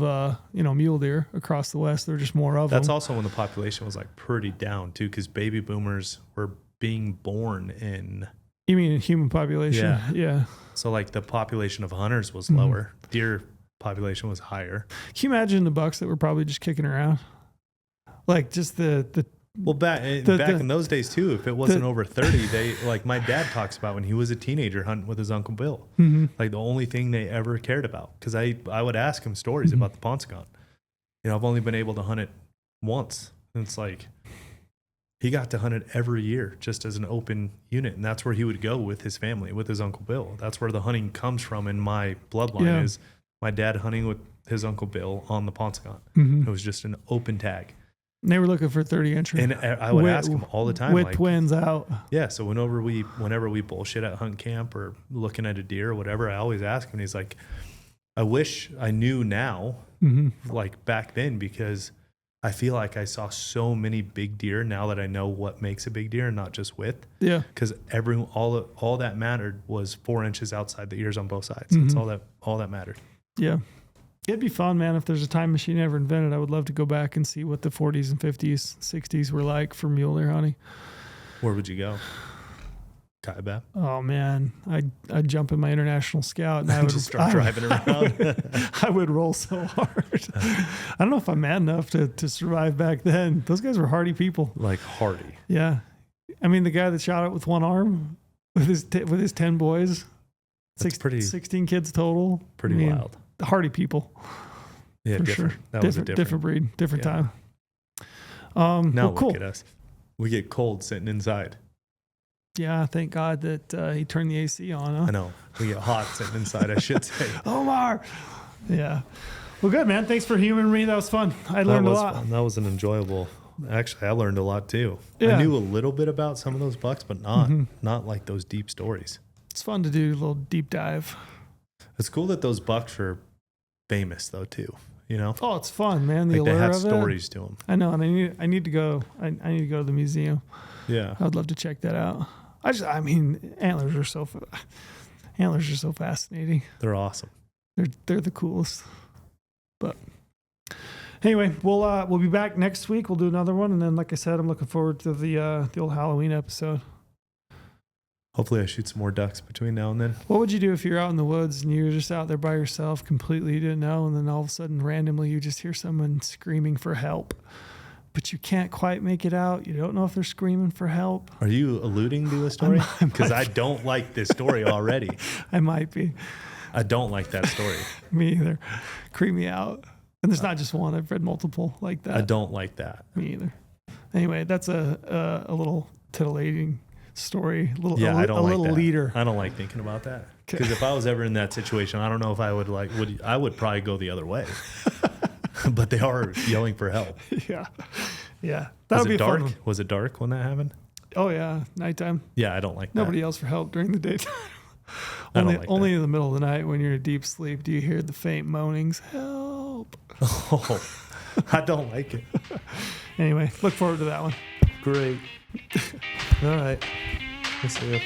mule deer across the West. There were just more of them. That's also when the population was like pretty down too, because baby boomers were being born in. You mean human population? Yeah. So like the population of hunters was lower. Deer population was higher. Can you imagine the bucks that were probably just kicking around? Like just the Well, back in those days too, if it wasn't over 30, they like my dad talks about when he was a teenager hunting with his Uncle Bill. Mm-hmm. Like the only thing they ever cared about, because I would ask him stories Mm-hmm. about the Ponsagon. I've only been able to hunt it once, and it's like he got to hunt it every year just as an open unit, and that's where he would go with his family, with his Uncle Bill. That's where the hunting comes from in my bloodline is my dad hunting with his Uncle Bill on the Ponsagon. Mm-hmm. It was just an open tag. They were looking for 30 entry. And I would ask him all the time. With like, twins out. Yeah, so whenever we bullshit at hunt camp or looking at a deer or whatever, I always ask him, and he's like, I wish I knew now, like back then, because I feel like I saw so many big deer now that I know what makes a big deer and not just width. Yeah. Because all that mattered was 4 inches outside the ears on both sides. That's all that mattered. Yeah. It'd be fun, man. If there's a time machine ever invented, I would love to go back and see what the 40s and 50s, 60s were like for mule deer hunting. Where would you go? Kaibab? Oh man, I'd jump in my International Scout and I would just start driving around. I would roll so hard. I don't know if I'm mad enough to survive back then. Those guys were hardy people. Like hardy. Yeah, I mean the guy that shot it with one arm with his 10 boys, 16 kids total. Pretty wild. Hardy people. Yeah, for different. Sure. That was a different breed, different time. Now cool. Look at us. We get cold sitting inside. Yeah, thank God that he turned the AC on. Huh? I know. We get hot sitting inside, I should say. Omar. Yeah. Well, good, man. Thanks for humoring me. That was fun. I learned a lot. Fun. That was an enjoyable. Actually, I learned a lot too. Yeah. I knew a little bit about some of those bucks, but not like those deep stories. It's fun to do a little deep dive. It's cool that those bucks are famous though too. Oh, it's fun, man. The like allure they have of stories to them. I know, and I need to go. I need to go to the museum. Yeah, I would love to check that out. I mean, antlers are so fascinating. They're awesome. They're the coolest. But anyway, we'll be back next week. We'll do another one, and then, like I said, I'm looking forward to the old Halloween episode. Hopefully, I shoot some more ducks between now and then. What would you do if you're out in the woods and you're just out there by yourself, completely you didn't know, and then all of a sudden, randomly, you just hear someone screaming for help, but you can't quite make it out. You don't know if they're screaming for help. Are you alluding to a story? Because I don't like this story already. I might be. I don't like that story. Me either. Creep me out. And there's not just one. I've read multiple like that. I don't like that. Me either. Anyway, that's a little titillating story. I don't like little that. leader. I don't like thinking about that. Because if I was ever in that situation, I don't know if I would I would probably go the other way. But they are yelling for help. Yeah. That would be dark? fun. Was it dark when that happened? Oh yeah, nighttime. Yeah, I don't like Nobody that. yells for help during the daytime. only in the middle of the night when you're in deep sleep do you hear the faint moanings. Help. Oh, I don't like it. Anyway, look forward to that one. Great. All right. Let's see you.